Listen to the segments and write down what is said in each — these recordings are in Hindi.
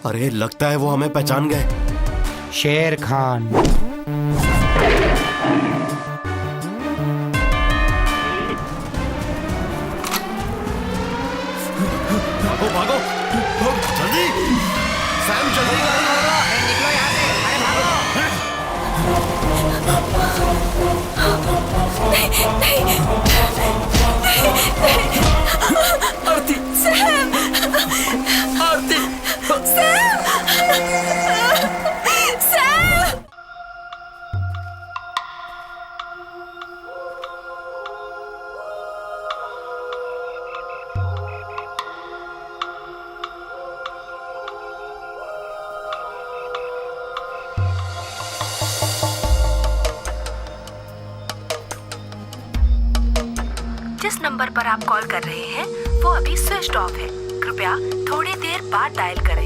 अरे लगता है वो हमें पहचान गए। शेर खान। भागो भागो जल्दी, सैम जल्दी गाड़ी भगा। निकलो यहाँ से, अरे भागो। आरती, सैम, आरती, सैम, सैम। जिस नंबर पर आप कॉल कर रहे हैं वो अभी स्विच ऑफ है। कृपया थोड़ी देर बाद डायल करें।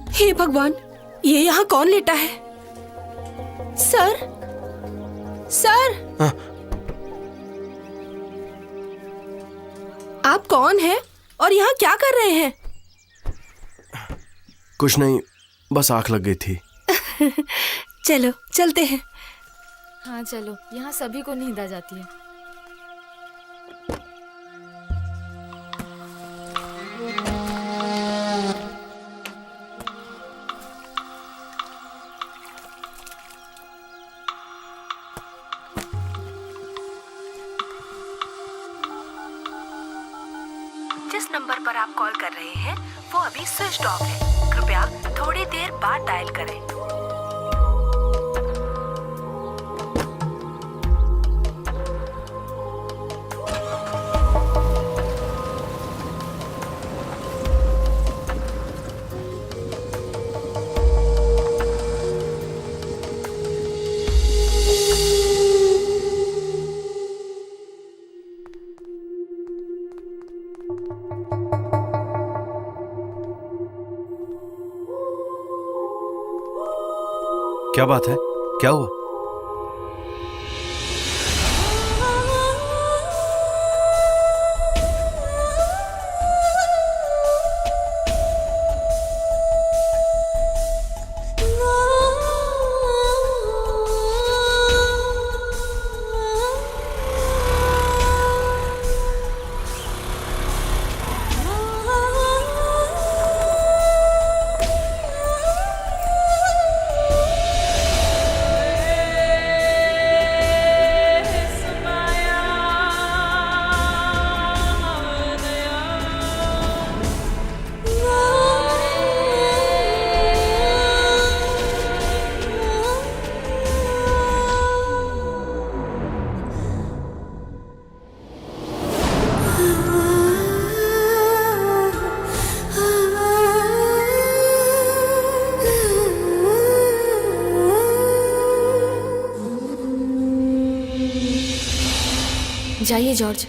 हे भगवान, ये यहाँ कौन लेटा है? सर, सर, हाँ। आप कौन हैं और यहाँ क्या कर रहे हैं? कुछ नहीं, बस आंख लग गई थी। चलो चलते हैं। हाँ चलो, यहाँ सभी को नींद आ जाती है। जिस नंबर पर आप कॉल कर रहे हैं वो अभी स्विच ऑफ है। कृपया थोड़ी देर बाद डायल करें। क्या बात है, क्या हुआ? जाइए जॉर्ज।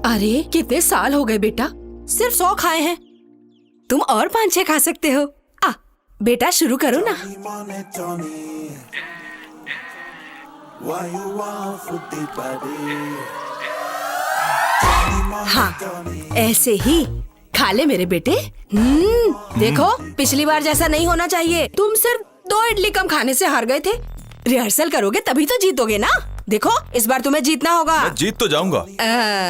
अरे कितने साल हो गए बेटा, सिर्फ 100 खाए हैं। तुम और 5-6 खा सकते हो। आ बेटा शुरू करो ना। हाँ ऐसे ही खा ले मेरे बेटे। देखो पिछली बार जैसा नहीं होना चाहिए। तुम सिर्फ 2 इडली कम खाने से हार गए थे। रिहर्सल करोगे तभी तो जीतोगे ना। देखो इस बार तुम्हें जीतना होगा। मैं जीत तो जाऊंगा,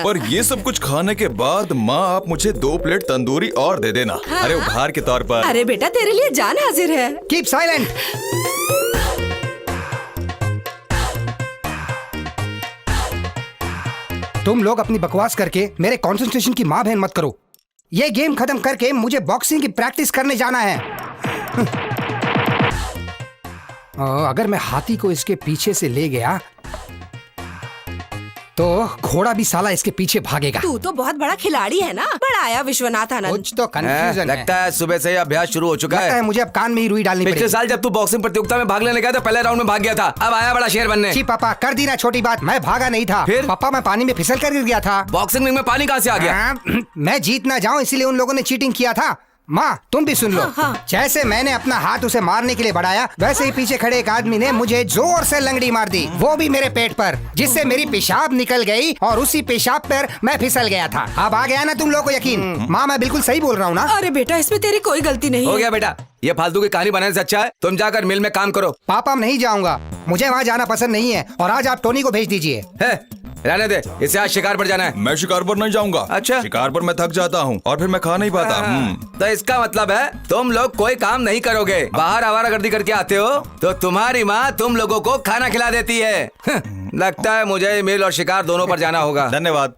पर ये सब कुछ खाने के बाद माँ आप मुझे 2 प्लेट तंदूरी और दे देना। हाँ। अरे उपहार के तौर पर। अरे बेटा तेरे लिए जान हाजिर है। Keep silent. तुम लोग अपनी बकवास करके मेरे कंसंट्रेशन की माँ बहन मत करो। ये गेम खत्म करके मुझे बॉक्सिंग की प्रैक्टिस करने जाना है। अगर मैं हाथी को इसके पीछे से ले गया तो घोड़ा भी साला इसके पीछे भागेगा। तू तो बहुत बड़ा खिलाड़ी है ना। बड़ा आया विश्वनाथ आनंद। कुछ तो कंफ्यूजन है। लगता है सुबह से ही अभ्यास शुरू हो चुका लगता है मुझे अब कान में ही रुई डालनी पिछले पड़ेगी। साल जब तू बॉक्सिंग प्रतियोगिता में भाग लेने गया था, पहले राउंड में भाग गया था, अब आया बड़ा शेर बनने। जी पापा कर दी ना छोटी बात। मैं भागा नहीं था। फिर? पापा मैं पानी में फिसल कर गिर गया था। बॉक्सिंग रिंग में पानी कहाँ से आ गया? मैं जीत ना जाऊं इसलिए उन लोगों ने चीटिंग किया था। माँ तुम भी सुन लो। हाँ। जैसे मैंने अपना हाथ उसे मारने के लिए बढ़ाया, वैसे ही पीछे खड़े एक आदमी ने मुझे जोर से लंगड़ी मार दी, वो भी मेरे पेट पर, जिससे मेरी पेशाब निकल गई और उसी पेशाब पर मैं फिसल गया था। अब आ गया ना तुम लोगों को यकीन? माँ मैं बिल्कुल सही बोल रहा हूँ ना? अरे बेटा इसमें तेरी कोई गलती नहीं हो है। गया बेटा, ये फालतू की कहानी बनाने से अच्छा है तुम जाकर मिल में काम करो। पापा मैं नहीं जाऊंगा, मुझे वहाँ जाना पसंद नहीं है। और आज आप टोनी को भेज दीजिए। है रहने दे, इसे आज शिकार पर जाना है। मैं शिकार पर नहीं जाऊंगा। अच्छा। शिकार पर मैं थक जाता हूँ और फिर मैं खा नहीं पाता। तो इसका मतलब है तुम लोग कोई काम नहीं करोगे, बाहर आवारागर्दी करके आते हो, तो तुम्हारी माँ तुम लोगों को खाना खिला देती है। लगता है मुझे मिल और शिकार दोनों पर जाना होगा। धन्यवाद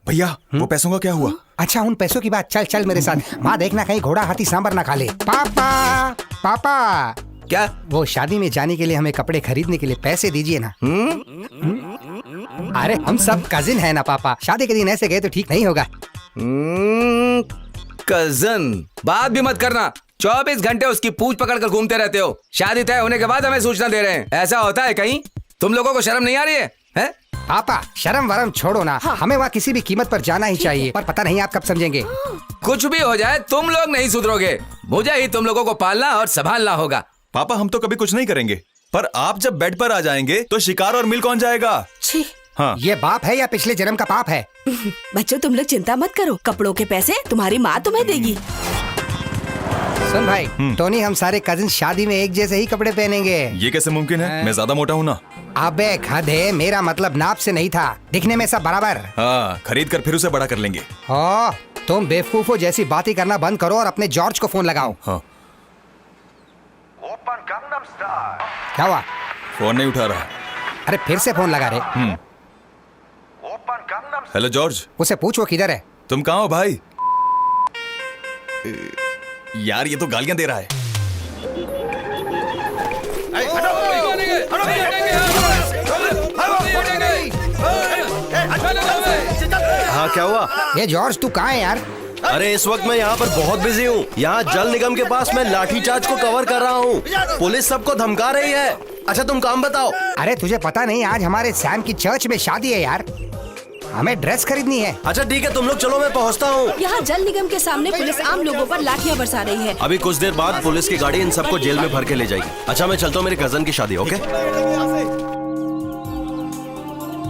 भैया। वो पैसों का क्या हुआ? अच्छा उन पैसों की बात, चल चल मेरे साथ। माँ देखना कहीं घोड़ा हाथी सांबर ना खा ले। पापा पापा क्या? वो शादी में जाने के लिए हमें कपड़े खरीदने के लिए पैसे दीजिए ना। अरे हम सब कजिन है ना पापा, शादी के दिन ऐसे गए तो ठीक नहीं होगा। कजन, बात भी मत करना। 24 घंटे उसकी पूंछ पकड़कर घूमते रहते हो। शादी तय होने के बाद हमें सूचना दे रहे हैं, ऐसा होता है कहीं? तुम लोगों को शर्म नहीं आ रही है, हैं? पापा शर्म वरम छोड़ो ना। हमें वहाँ किसी भी कीमत पर जाना ही चाहिए, पर पता नहीं आप कब समझेंगे। कुछ भी हो जाए तुम लोग नहीं सुधरोगे। मुझे ही तुम लोगों को पालना और संभालना होगा। पापा हम तो कभी कुछ नहीं करेंगे, पर आप जब बेड पर आ जाएंगे तो शिकार और मिल कौन जाएगा? छी। हाँ। ये बाप है या पिछले जन्म का पाप है? बच्चों तुम लोग चिंता मत करो, कपड़ों के पैसे तुम्हारी माँ तुम्हें देगी। सुन भाई, टोनी हम सारे कजिन शादी में एक जैसे ही कपड़े पहनेंगे। ये कैसे मुमकिन है? मैं ज्यादा मोटा हूँ ना। अबे गधे, मेरा मतलब नाप से नहीं था, दिखने में सब बराबर। हाँ, खरीद कर फिर उसे बड़ा कर लेंगे। ओ, तुम बेवकूफो जैसी बातें करना बंद करो और अपने जॉर्ज को फोन लगाओ। हाँ। क्या हुआ? फोन नहीं उठा रहा। अरे फिर से फोन लगा रहे। Hello George. उसे पूछ वो किधर है। तुम कहाँ हो भाई? यार ये तो गालियां दे रहा है। हाँ क्या हुआ? ये जॉर्ज तू कहाँ है यार? अरे इस वक्त मैं यहाँ पर बहुत बिजी हूँ। यहाँ जल निगम के पास मैं लाठीचार्ज को कवर कर रहा हूँ। पुलिस सबको धमका रही है। अच्छा तुम काम बताओ। अरे तुझे पता नहीं आज हमारे सैम की चर्च में शादी है यार, हमें ड्रेस खरीदनी है। अच्छा ठीक है तुम लोग चलो, मैं पहुँचता हूँ। यहाँ जल निगम के सामने पुलिस आम लोगों पर लाठियाँ बरसा रही है। अभी कुछ देर बाद पुलिस की गाड़ी इन सबको जेल में भर के ले जाएगी। अच्छा मैं चलता हूँ, मेरे कजन की शादी। ओके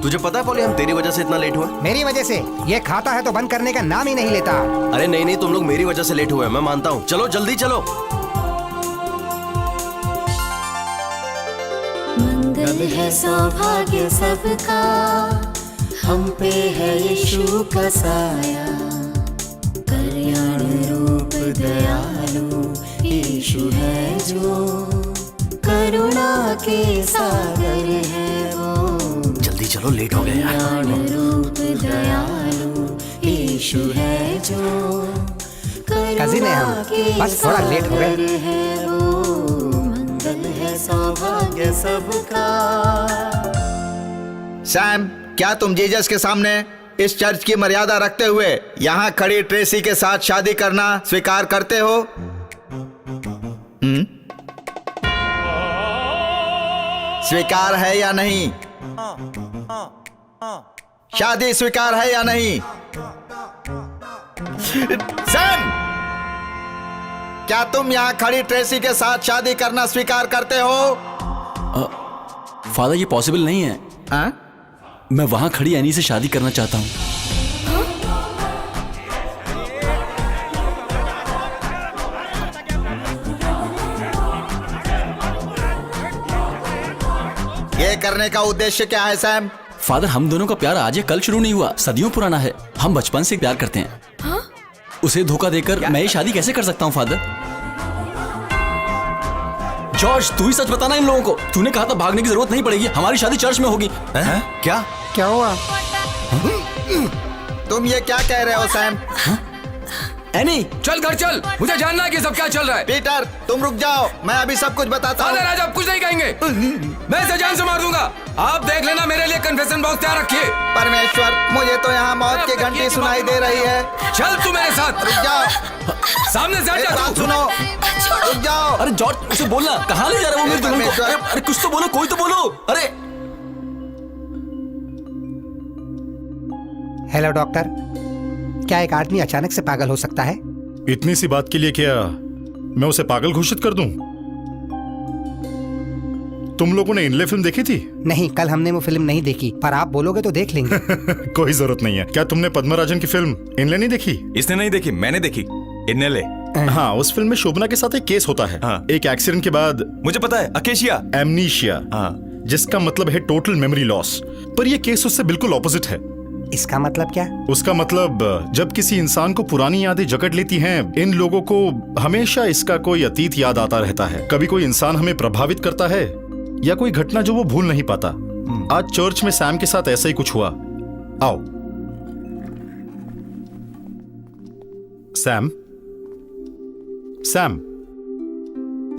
तुझे पता है पॉली, हम तेरी वजह से इतना लेट हुआ। मेरी वजह से? ये खाता है तो बंद करने का नाम ही नहीं लेता। अरे नहीं नहीं, तुम लोग मेरी वजह से लेट हुए, मैं मानता हूँ। चलो जल्दी चलो। मंगल है सौभाग्य सबका, हम पे है यीशु का साया, कल्याण रूप दयालु यीशु है जो, करुणा के सागर है वो, जल्दी चलो, लेट हो गए यार। कल्याण रूप दयालु यीशु है जो, कजिन है हम, बस थोड़ा लेट हो गए। है वो, मंगल है सौभाग्य सबका। सैम, क्या तुम जीसस के सामने इस चर्च की मर्यादा रखते हुए यहाँ खड़ी ट्रेसी के साथ शादी करना स्वीकार करते हो? स्वीकार है या नहीं? शादी स्वीकार है या नहीं? सैम, क्या तुम यहाँ खड़ी ट्रेसी के साथ शादी करना स्वीकार करते हो? फादर ये पॉसिबल नहीं है। मैं वहां खड़ी एनी से शादी करना चाहता हूँ। ये करने का उद्देश्य क्या है सैम? फादर हम दोनों का प्यार आज या कल शुरू नहीं हुआ, सदियों पुराना है। हम बचपन से प्यार करते हैं। उसे धोखा देकर मैं ये शादी कैसे कर सकता हूँ फादर? जॉर्ज तू ही सच बताना इन लोगों को। तूने कहा था भागने की जरूरत नहीं पड़ेगी, हमारी शादी चर्च में होगी। क्या हुआ? तुम ये क्या कह रहे हो सैम? एनी चल घर चल, मुझे जानना है कि सब क्या चल रहा है। पीटर तुम रुक जाओ, मैं अभी सब कुछ बताता हूँ। फादर आज आप कुछ नहीं कहेंगे, मैं इसे जान से मार दूंगा। आप देख लेना, मेरे लिए कन्फेशन बॉक्स तैयार रखिए। परमेश्वर, मुझे तो यहाँ मौत की घंटी सुनाई दे रही है। चल तू मेरे साथ, रुक जाओ, सामने से हट एक जा बात तू। सुनो, रुक जाओ। अरे जॉर्ज उसे बोलना, कहाँ ले जा रहा है वो मेरे दुल्हन को? अरे कुछ तो बोलो, कोई तो बोलो। अरे हेलो डॉक्टर, क्या एक आदमी अचानक से पागल हो सकता है? इतनी सी बात के लिए क्या मैं उसे पागल घोषित कर दूं? तुम लोगों ने इनले फिल्म देखी थी? नहीं, कल हमने वो फिल्म नहीं देखी, पर आप बोलोगे तो देख लेंगे। कोई जरूरत नहीं है। क्या तुमने पद्मराजन की फिल्म इनले नहीं देखी? इसने नहीं देखी, मैंने देखी इनले। हाँ, उस फिल्म में शोभना के साथ एक केस होता है। हाँ। एक एक्सीडेंट के बाद मुझे पता है, अकेशिया, एमनीशिया, जिसका मतलब है टोटल मेमोरी लॉस। पर यह केस उससे बिल्कुल ऑपोजिट है। इसका मतलब क्या? उसका मतलब जब किसी इंसान को पुरानी यादें जकड़ लेती हैं, इन लोगों को हमेशा इसका कोई अतीत याद आता रहता है। कभी कोई इंसान हमें प्रभावित करता है या कोई घटना जो वो भूल नहीं पाता। आज चर्च में सैम के साथ ऐसा ही कुछ हुआ। आओ सैम, सैम,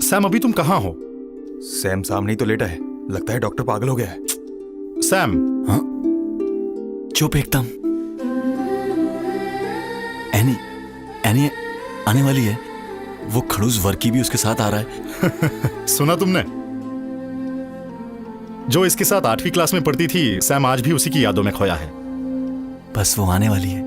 सैम अभी तुम कहां हो? सैम सामने ही तो लेटा है, लगता है डॉक्टर पागल हो गया है। सैम। हाँ? चुप एकदम। एनी आने वाली है। वो खड़ूस वर्की भी उसके साथ आ रहा है। सुना तुमने? जो इसके साथ 8वीं क्लास में पढ़ती थी, सैम आज भी उसी की यादों में खोया है। बस वो आने वाली है।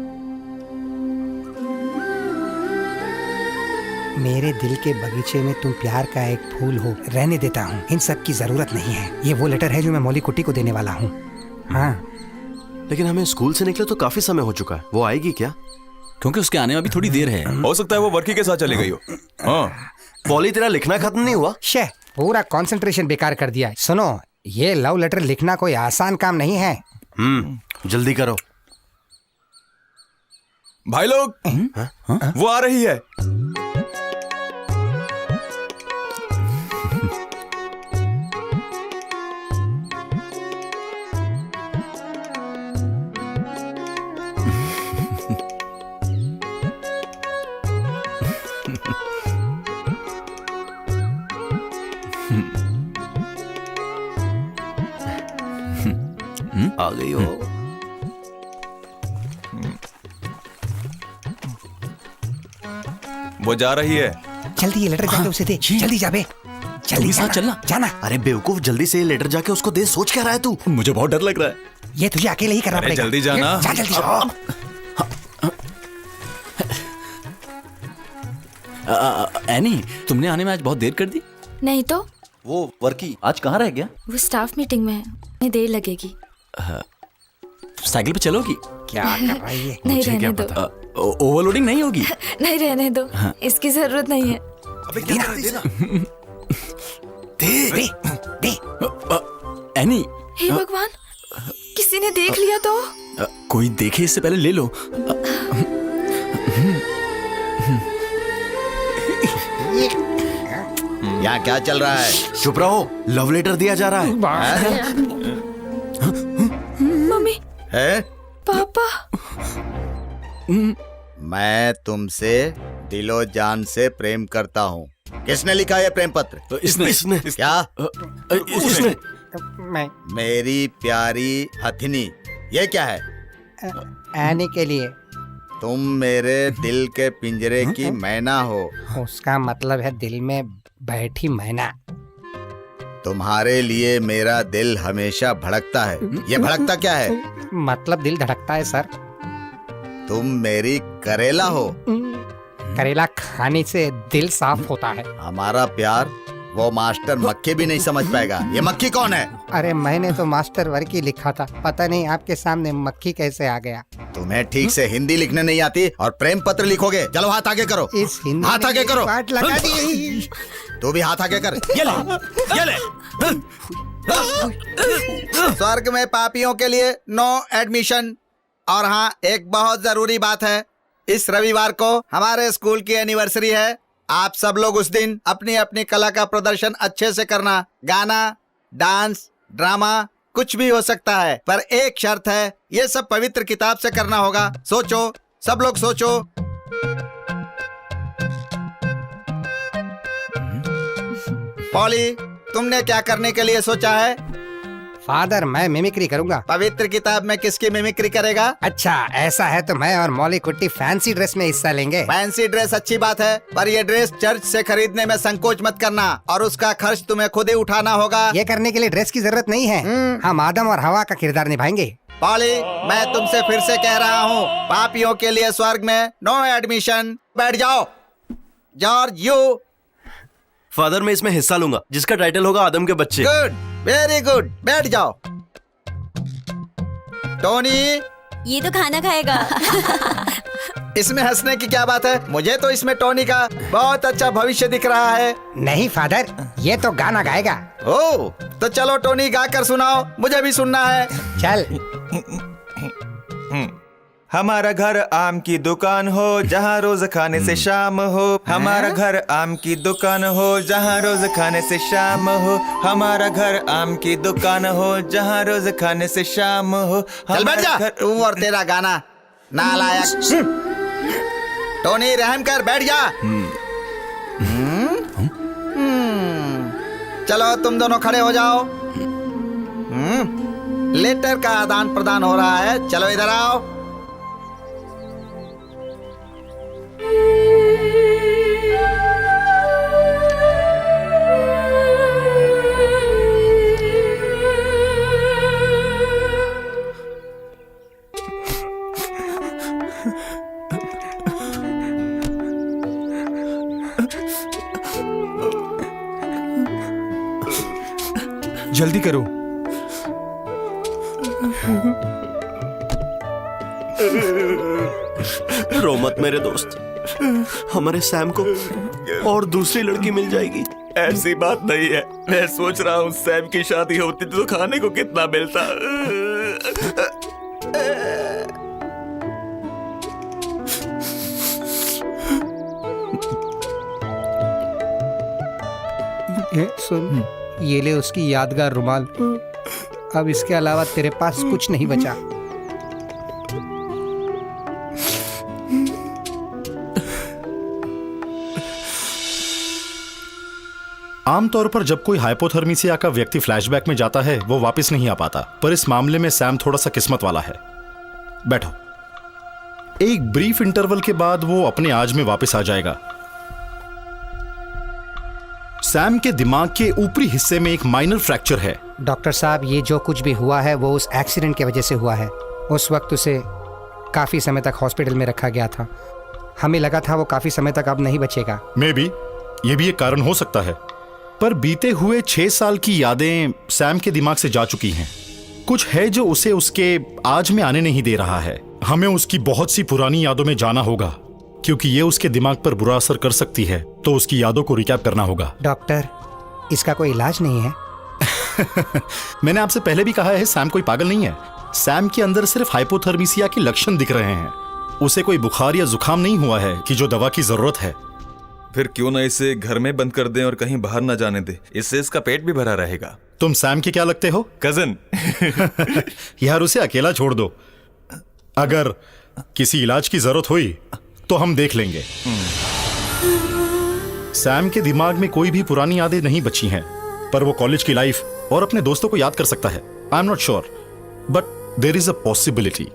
मेरे दिल के बगीचे में तुम प्यार का एक फूल हो, रहने देता हूँ। इन सब की जरूरत नहीं है। ये वो लेटर है जो मैं मौली कुट्टी को देने वाला हूँ। हाँ, लेकिन हमें स्कूल से निकले तो काफी समय हो चुका है। वो आएगी क्या? क्योंकि उसके आने में अभी थोड़ी देर है। हो सकता है वो वर्की के साथ चली गई हो। हाँ। पॉली तेरा लिखना खत्म नहीं हुआ? शे, पूरा कंसंट्रेशन बेकार कर दिया। सुनो, ये लव लेटर लिखना कोई आसान काम नहीं है। जल्दी करो भाई लोग। वो आ रही है। आ गई हो। वो जा रही है। जल्दी ये लेटर जाके उसे दे। जल्दी जा बे, जल्दी साथ चलना। जाना। अरे बेवकूफ, जल्दी से ये लेटर जाके उसको दे। सोच क्या रहा है तू? मुझे बहुत डर लग रहा है। ये तुझे अकेले ही करना अरे पड़ेगा। जल्दी जाना। जा जल्दी जा। एनी तुमने आने में आज बहुत देर कर दी। नहीं तो वो वर्की आज कहाँ रह गया? वो स्टाफ मीटिंग में है, उन्हें देर लगेगी। साइकिल पे चलोगी? क्या कर रही है? नहीं रहने दो। ओवरलोडिंग नहीं होगी? नहीं रहने दो, इसकी जरूरत नहीं है। अबे देना देना। दे दे। एनी हे भगवान, किसी ने देख लिया तो? कोई देखे इससे पहले ले लो। यहाँ क्या चल रहा है? चुप रहो, लव लेटर दिया जा रहा है। मम्मी, है? पापा। मैं तुमसे दिलो जान से प्रेम करता हूँ। किसने लिखा ये प्रेम पत्र? इसने क्या? इसने मैं मेरी प्यारी हथिनी, ये क्या है? आने के लिए। तुम मेरे दिल के पिंजरे की मैना हो। उसका मतलब है दिल में बैठी मैना। तुम्हारे लिए मेरा दिल हमेशा भड़कता है। ये भड़कता क्या है? मतलब दिल धड़कता है सर। तुम मेरी करेला हो। करेला खाने से दिल साफ होता है। हमारा प्यार वो मास्टर मक्खी भी नहीं समझ पाएगा। ये मक्खी कौन है? अरे मैंने तो मास्टर वर्क ही लिखा था, पता नहीं आपके सामने मक्खी कैसे आ गया। तुम्हें ठीक से हिंदी लिखने नहीं आती और प्रेम पत्र लिखोगे। चलो हाथ आगे करो। इस हिंदी हाथ आगे करो। पार्ट लगा दी। तू भी हाथ आगे कर। ये ले। स्वर्ग में पापियों के लिए नो एडमिशन। और हाँ, एक बहुत जरूरी बात है, इस रविवार को हमारे स्कूल की एनिवर्सरी है। आप सब लोग उस दिन अपनी अपनी कला का प्रदर्शन अच्छे से करना। गाना, डांस, ड्रामा कुछ भी हो सकता है, पर एक शर्त है, ये सब पवित्र किताब से करना होगा। सोचो, सब लोग सोचो। पॉली, तुमने क्या करने के लिए सोचा है? फादर, मैं मिमिक्री करूंगा। पवित्र किताब में किसकी मिमिक्री करेगा? अच्छा, ऐसा है तो मैं और मौली कुट्टी फैंसी ड्रेस में हिस्सा लेंगे। फैंसी ड्रेस अच्छी बात है, पर ये ड्रेस चर्च से खरीदने में संकोच मत करना और उसका खर्च तुम्हें खुद ही उठाना होगा। ये करने के लिए ड्रेस की जरूरत नहीं है, हम आदम और हवा का किरदार निभाएंगे। पॉली, मैं तुमसे फिर से कह रहा हूँ, पापियों के लिए स्वर्ग में नो एडमिशन। बैठ जाओ। George, you. फादर, मैं इसमें हिस्सा लूंगा जिसका टाइटल होगा आदम के बच्चे। Good, very good. बैठ जाओ। टोनी, ये तो खाना खाएगा। इसमें हंसने की क्या बात है? मुझे तो इसमें टोनी का बहुत अच्छा भविष्य दिख रहा है। नहीं फादर, ये तो गाना गाएगा। ओह, तो चलो टोनी गा कर सुनाओ, मुझे भी सुनना है। चल। हमारा घर आम की दुकान हो, जहाँ रोज खाने से शाम हो। हमारा घर आम की दुकान हो, जहाँ रोज खाने से शाम हो। हमारा घर आम की दुकान हो, जहाँ रोज खाने से शाम हो। चल बैठ जा, तू और तेरा गाना, नालायक। टोनी, रहम कर, बैठ जा। चलो तुम दोनों खड़े हो जाओ। लेटर का आदान प्रदान हो रहा है, चलो इधर आओ। जल्दी करो। रो मत मेरे दोस्त, हमारे सैम को और दूसरी लड़की मिल जाएगी। ऐसी बात नहीं है, मैं सोच रहा हूँ सैम की शादी होती तो खाने को कितना मिलता। सुन, ये ले उसकी यादगार रुमाल। अब इसके अलावा तेरे पास कुछ नहीं बचा। आमतौर पर जब कोई हाइपोथर्मिया का व्यक्ति फ्लैशबैक में जाता है वो वापस नहीं आ पाता, पर इस मामले में सैम थोड़ा सा किस्मत वाला है। बैठो। एक ब्रीफ इंटरवल के बाद वो अपने आज में वापस आ जाएगा। सैम के दिमाग के ऊपरी हिस्से में एक माइनर फ्रैक्चर है। डॉक्टर साहब, ये जो कुछ भी हुआ है वो उस एक्सीडेंट की वजह से हुआ है। उस वक्त उसे काफी समय तक हॉस्पिटल में रखा गया था। हमें लगा था वो काफी समय तक अब नहीं बचेगा। मे बी ये भी एक कारण हो सकता है, पर बीते हुए 6 साल की यादें सैम के दिमाग से जा चुकी हैं। कुछ है जो उसे उसके आज में आने नहीं दे रहा है। हमें उसकी बहुत सी पुरानी यादों में जाना होगा, क्योंकि ये उसके दिमाग पर बुरा असर कर सकती है, तो उसकी यादों को रिकैप करना होगा। डॉक्टर, इसका कोई इलाज नहीं है? मैंने आपसे पहले भी कहा है, सैम कोई पागल नहीं है। सैम के अंदर सिर्फ हाइपोथर्मिया के लक्षण दिख रहे हैं। उसे कोई बुखार या जुकाम नहीं हुआ है कि जो दवा की जरूरत है। फिर क्यों ना इसे घर में बंद कर दें और कहीं बाहर ना जाने दे, इससे इसका पेट भी भरा रहेगा। तुम सैम के क्या लगते हो? कजन। यार, उसे अकेला छोड़ दो। अगर किसी इलाज की जरूरत हुई तो हम देख लेंगे। सैम के दिमाग में कोई भी पुरानी यादें नहीं बची हैं, पर वो कॉलेज की लाइफ और अपने दोस्तों को याद कर सकता है। I am not sure, but there is a possibility.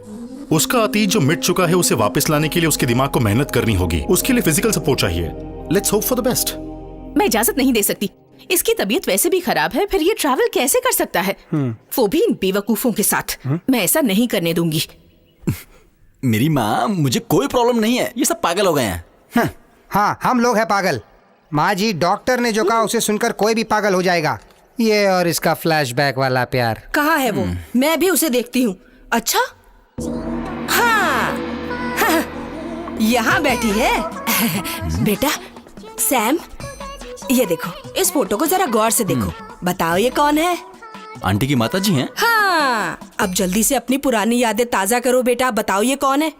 उसका अतीत जो मिट चुका है उसे वापस लाने के लिए उसके दिमाग को मेहनत करनी होगी। उसके लिए फिजिकल सपोर्ट चाहिए। Let's hope for the best. मैं इजाजत नहीं दे सकती, इसकी तबीयत वैसे भी खराब है, फिर ये ट्रैवल कैसे कर सकता है? वो भी इन बेवकूफों के साथ। मैं ऐसा नहीं करने दूंगी। मेरी माँ, मुझे कोई प्रॉब्लम नहीं है, ये सब पागल हो गए हैं। हाँ, हम लोग हैं पागल। माँ जी, डॉक्टर ने जो कहा उसे सुनकर कोई भी पागल हो जाएगा। ये और इसका फ्लैशबैक वाला प्यार। कहाँ है वो? मैं भी उसे देखती हूँ। अच्छा, हाँ, यहाँ बैठी है। बेटा सैम, ये देखो, इस फोटो को जरा गौर से देखो। बताओ ये कौन है? आंटी की माता जी हैं। हाँ, अब जल्दी से अपनी पुरानी यादें ताजा करो बेटा। बताओ ये कौन है?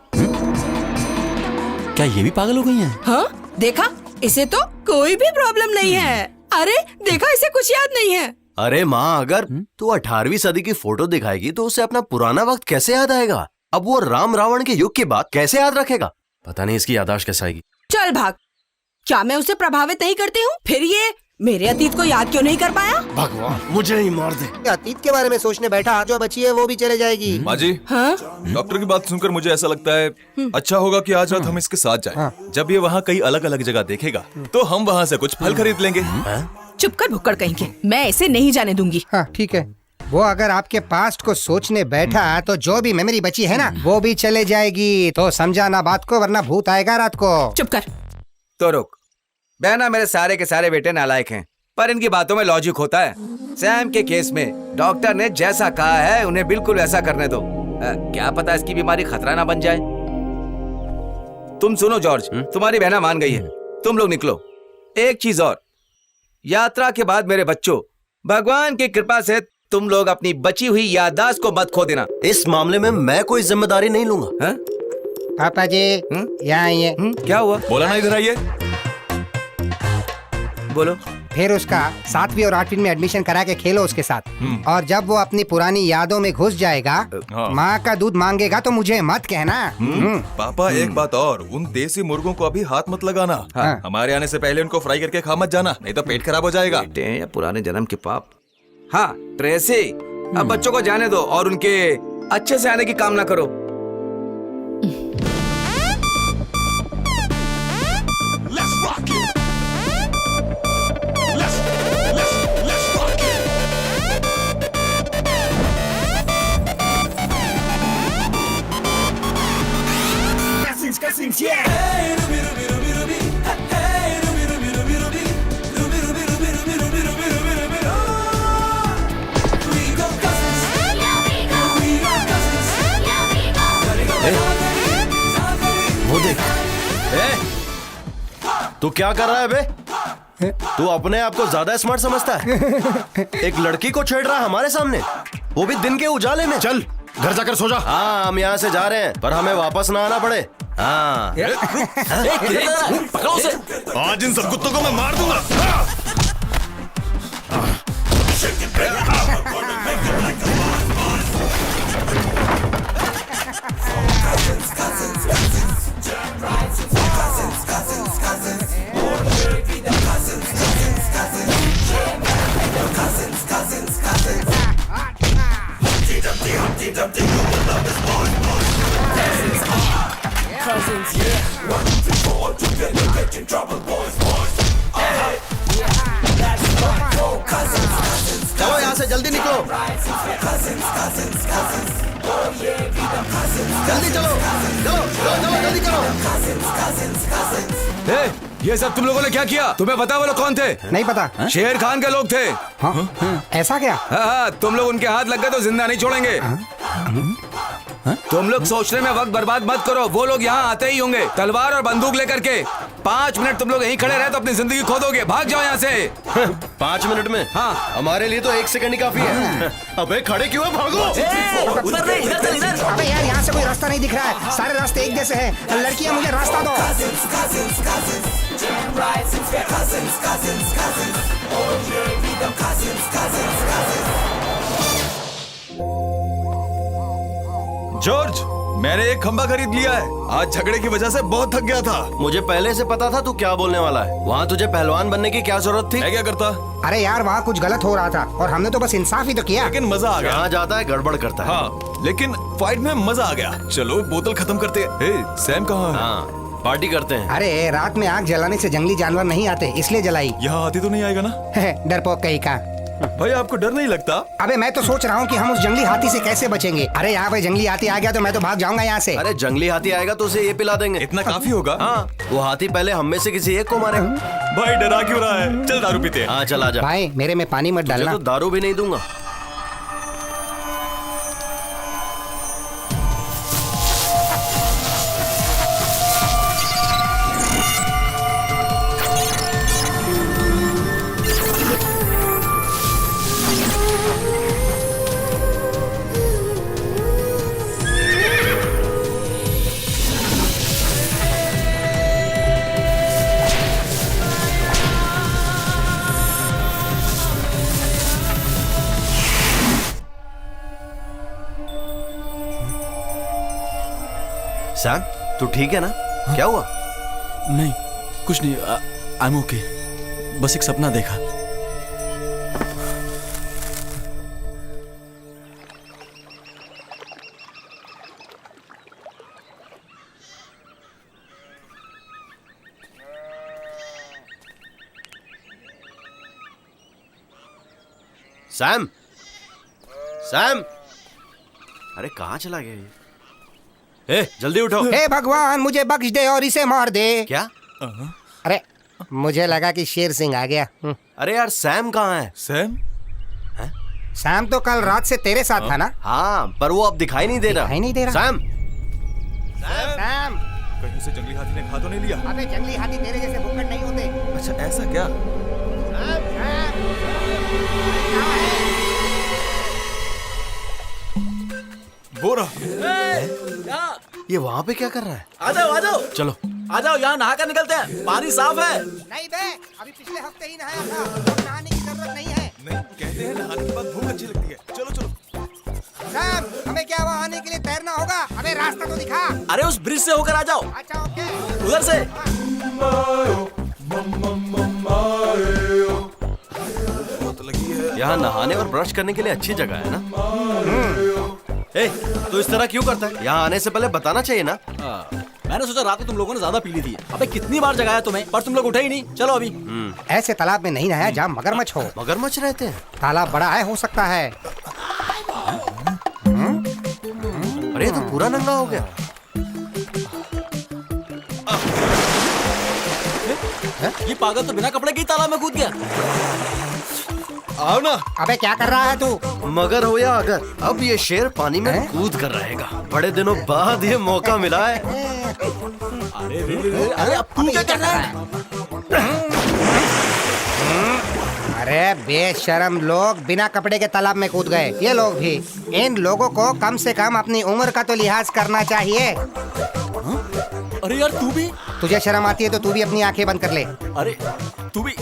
क्या ये भी पागल हो गई हैं? हाँ, देखा, इसे तो कोई भी प्रॉब्लम नहीं है। अरे देखा, इसे कुछ याद नहीं है। अरे माँ, अगर तू 18वीं सदी की फोटो दिखाएगी तो उसे अपना पुराना वक्त कैसे याद आएगा? अब वो राम रावण के युग की बात कैसे याद रखेगा? पता नहीं इसकी याददाश्त कैसे आएगी। चल भाग। क्या मैं उसे प्रभावित नहीं करती हूँ? फिर ये मेरे अतीत को याद क्यों नहीं कर पाया? भगवान, मुझे ही मार दे। अतीत के बारे में सोचने बैठा, जो बची है वो भी चले जाएगी। माँ जी, हाँ? डॉक्टर की बात सुनकर मुझे ऐसा लगता है अच्छा होगा कि आज रात हम इसके साथ जाएं। जब ये वहाँ कई अलग अलग जगह देखेगा तो हम वहाँ से कुछ फल खरीद लेंगे। चुप कर भुक्कड़ कहीं के, मैं इसे नहीं जाने दूंगी। हाँ ठीक है, वो अगर आपके पास्ट को सोचने बैठा तो जो भी मेमोरी बची है ना वो भी चले जाएगी। तो समझाना बात को, वरना भूत आएगा रात को। चुप कर। तो रुक, बहना मेरे सारे के सारे बेटे नालायक हैं, पर इनकी बातों में लॉजिक होता है। सैम के केस में डॉक्टर ने जैसा कहा है उन्हें बिल्कुल वैसा करने दो। क्या पता इसकी बीमारी खतरा ना बन जाए। तुम सुनो जॉर्ज, तुम्हारी बहना मान गई है, तुम लोग निकलो। एक चीज और, यात्रा के बाद मेरे बच्चों, भगवान की कृपा से तुम लोग अपनी बची हुई याददाश्त को मत खो देना। इस मामले में मैं कोई जिम्मेदारी नहीं लूंगा। पापा जी यहाँ आइए। क्या हुआ? बोला ना, इधर आइए। बोलो। फिर उसका 7वीं और 8वीं में एडमिशन करा के खेलो उसके साथ। और जब वो अपनी पुरानी यादों में घुस जाएगा, माँ का दूध मांगेगा तो मुझे मत कहना। पापा, एक बात और, उन देसी मुर्गों को अभी हाथ मत लगाना। हाँ। हमारे आने से पहले उनको फ्राई करके खा मत जाना, नहीं तो पेट खराब हो जाएगा। बेटे या पुराने जन्म के पाप। हाँ ट्रेसी, अब बच्चों को जाने दो और उनके अच्छे से आने की कामना करो। वो देख, तू क्या कर रहा है बे? तू अपने आप को ज्यादा स्मार्ट समझता है? एक लड़की को छेड़ रहा है हमारे सामने, वो भी दिन के उजाले में। चल घर जाकर सो जा। हाँ, हम यहाँ से जा रहे हैं, पर हमें वापस ना आना पड़े। हाँ। पकड़ो उसे। आज इन सब कुत्तों को मैं मार दूंगा। चलो यहाँ से जल्दी निकलो। जल्दी चलो, चलो चलो चलो, जल्दी करो। ये सब तुम लोगों ने क्या किया? तुम्हें पता वो लोग कौन थे? नहीं पता। शेर खान के लोग थे। ऐसा क्या? हाँ, तुम लोग उनके हाथ लग गए तो जिंदा नहीं छोड़ेंगे। तुम लोग सोचने में वक्त बर्बाद मत करो, वो लोग यहाँ आते ही होंगे तलवार और बंदूक लेकर के। 5 मिनट तुम लोग यहीं खड़े रहे तो अपनी जिंदगी खो दोगे। भाग जाओ यहाँ से। 5 मिनट में? हाँ। हमारे लिए तो 1 सेकंड ही काफी है। अबे खड़े क्यों है? भागो। उधर नहीं, इधर चल, इधर। अबे यार, यहाँ से कोई रास्ता नहीं दिख रहा है, सारे रास्ते एक जैसे हैं। लड़कियाँ, मुझे रास्ता दो। जॉर्ज, मैंने एक खंबा खरीद लिया है, आज झगड़े की वजह से बहुत थक गया था। मुझे पहले से पता था तू क्या बोलने वाला है। वहाँ तुझे पहलवान बनने की क्या जरूरत थी? मैं क्या करता? अरे यार, वहाँ कुछ गलत हो रहा था और हमने तो बस इंसाफ ही तो किया। लेकिन मजा आ गया। जहाँ जाता है गड़बड़ करता है। हाँ, लेकिन फाइट में मजा आ गया। चलो बोतल खत्म करते हैं। हे, सैम कहाँ है? हाँ, पार्टी करते हैं। अरे रात में आग जलाने से जंगली जानवर नहीं आते, इसलिए जलाई। यहाँ आती तो नहीं आएगा ना? डरपोक कहीं का। भाई आपको डर नहीं लगता? अबे मैं तो सोच रहा हूँ कि हम उस जंगली हाथी से कैसे बचेंगे। अरे यहाँ पे जंगली हाथी आ गया तो मैं तो भाग जाऊंगा यहाँ से। अरे जंगली हाथी आएगा तो उसे ये पिला देंगे। इतना काफी होगा? हाँ, वो हाथी पहले हम में से किसी एक को मारेगा। भाई डरा क्यों रहा है? चल दारू पीते हैं। हाँ चल आजा। भाई मेरे में पानी मत तुझे डालना। तो दारू भी नहीं दूंगा। सैम, तू ठीक है ना? क्या हुआ? नहीं, कुछ नहीं। I am okay. बस एक सपना देखा। सैम, सैम, अरे कहाँ चला गया ये? ए, जल्दी उठो। हे भगवान, मुझे बख्श दे और इसे मार दे। क्या? अरे मुझे लगा कि शेर सिंह आ गया। अरे यार सैम कहाँ है? सैम? सैम तो कल रात से तेरे साथ था ना? हाँ, पर वो अब दिखाई नहीं दे रहा। दिखाई नहीं दे रहा? सैम, सैम, कहीं से जंगली हाथी ने खा तो नहीं लिया? अबे जंगली हाथी तेरे जैसे भुक्कड़ नहीं होते। अच्छा ऐसा क्या? बोरा, ये वहाँ पे क्या कर रहा है? आ जाओ। चलो। आ जाओ, यहाँ नहा कर निकलते हैं। पानी साफ है। नहीं बे, अभी पिछले हफ्ते ही नहाया था। अब नहाने की जरूरत नहीं है। नहीं कहते हैं नहाने के बाद भूख अच्छी लगती है। चलो चलो। सैम, हमें क्या वहाँ आने के लिए तैरना होगा? हमें रास्ता तो दिखा। अरे उस ब्रिज से होकर आ जाओ। अच्छा ओके। उधर से। यहाँ नहाने और ब्रश करने के लिए अच्छी जगह है ना? ए, तू इस तरह क्यों करता है? यहाँ आने से पहले बताना चाहिए ना? मैंने सोचा रात को तुम लोगों ने ज्यादा पी ली थी। अबे कितनी बार जगाया तुम्हें, पर तुम लोग उठे ही नहीं। चलो अभी। ऐसे तालाब में नहीं नहाया जहाँ मगरमच्छ हो। मगरमच्छ रहते हैं? तालाब बड़ा है, हो सकता है। अरे ये तो पूरा नंगा हो गया। ये पागल तो बिना कपड़े के ही तालाब में कूद गया। आओ ना। अबे क्या कर रहा है तू? मगर हो या अगर, अब ये शेर पानी में कूद कर रहेगा। बड़े दिनों बाद ये मौका मिला है। अरे अब तू क्या कर रहा है? अरे बेशरम लोग बिना कपड़े के तालाब में कूद गए। ये लोग भी। इन लोगों को कम से कम अपनी उम्र का तो लिहाज करना चाहिए। अरे यार तू भी। तुझे शर्म आती है तो तू भी अपनी आंखें बंद कर ले। अरे तू भी।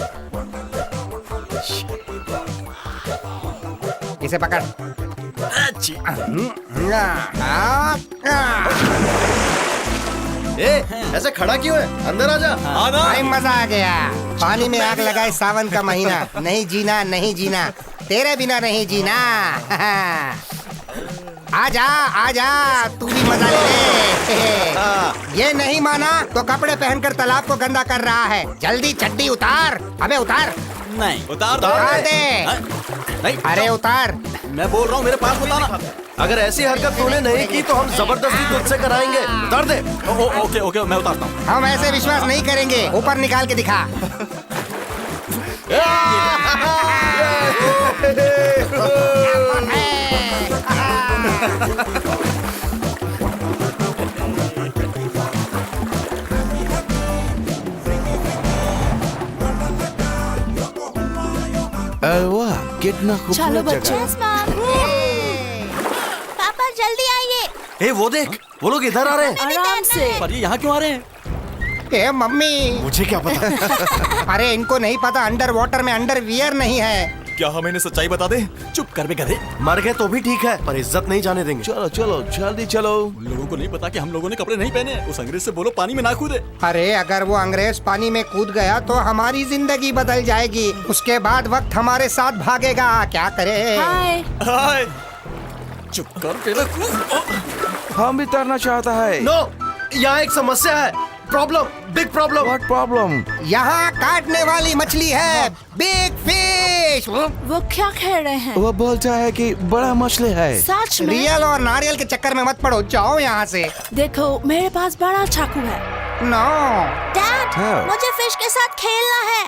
इसे पकड़। ए, ऐसे खड़ा क्यों है? अंदर आजा। भाई मजा आ गया। पानी में आग लगाए सावन का महीना। नहीं जीना, नहीं जीना, तेरे बिना नहीं जीना। आजा आजा, तू भी मजा ले। ये नहीं माना तो कपड़े पहनकर तालाब को गंदा कर रहा है। जल्दी चड्डी उतार। अबे उतार। नहीं उतार दे। नहीं, अरे उतार। मैं बोल रहा हूँ, मेरे पास बताना। अगर ऐसी हरकत तूने नहीं की तो हम जबरदस्ती तुझसे कराएंगे। उतार दे। ओके ओके, मैं उतारता हूँ। हम ऐसे विश्वास नहीं करेंगे। ऊपर निकाल के दिखा। वाह कितना चलो बच्चों। पापा जल्दी आइए। ए, वो देख, वो लोग इधर आ रहे हैं। आराम से। पर ये यहाँ क्यों आ रहे हैं? ए मम्मी। मुझे क्या पता? अरे इनको नहीं पता अंडर वाटर में अंडरवियर नहीं है। क्या हम इन्हें सच्चाई बता दें? चुप कर बे गधे। मर गए तो भी ठीक है, पर इज्जत नहीं जाने देंगे। चलो चलो जल्दी चलो। उन लोगों को नहीं पता कि हम लोगों ने कपड़े नहीं पहने। उस अंग्रेज से बोलो पानी में ना कूदे। अरे अगर वो अंग्रेज पानी में कूद गया तो हमारी जिंदगी बदल जाएगी। उसके बाद वक्त हमारे साथ भागेगा। क्या करे? हाय। हाय। चुप कर पहले। हम भी तैरना चाहता है। नो, यहाँ एक समस्या है। Problem, big problem. What problem? यहाँ काटने वाली मछली है। Big fish. फिश। वो क्या कह रहे हैं? वो बोलता है कि बड़ा मछली है। सच में? रियल और नारियल के चक्कर में मत पड़ो, जाओ यहाँ से। देखो मेरे पास बड़ा चाकू है। नो डैड, हाँ। मुझे फिश के साथ खेलना है।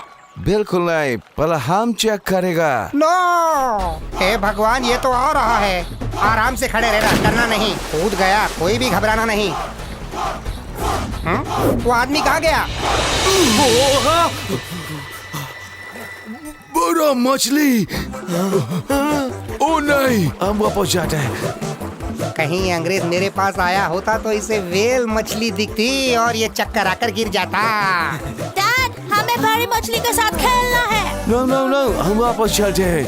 बिल्कुल नहीं, पहले हम चेक करेगा। नो, हे भगवान, ये तो आ रहा है। आराम से खड़े रहना, डरना नहीं। कूद गया, कोई भी घबराना नहीं। वो आदमी कहाँ गया? बड़ा मछली। ओ नहीं, हम वापस जाते हैं। कहीं अंग्रेज मेरे पास आया होता तो इसे वेल मछली दिखती और ये चक्कर आकर गिर जाता। डैड, हमें बड़ी मछली के साथ खेलना है। नो नो नो, हम वापस चलते हैं।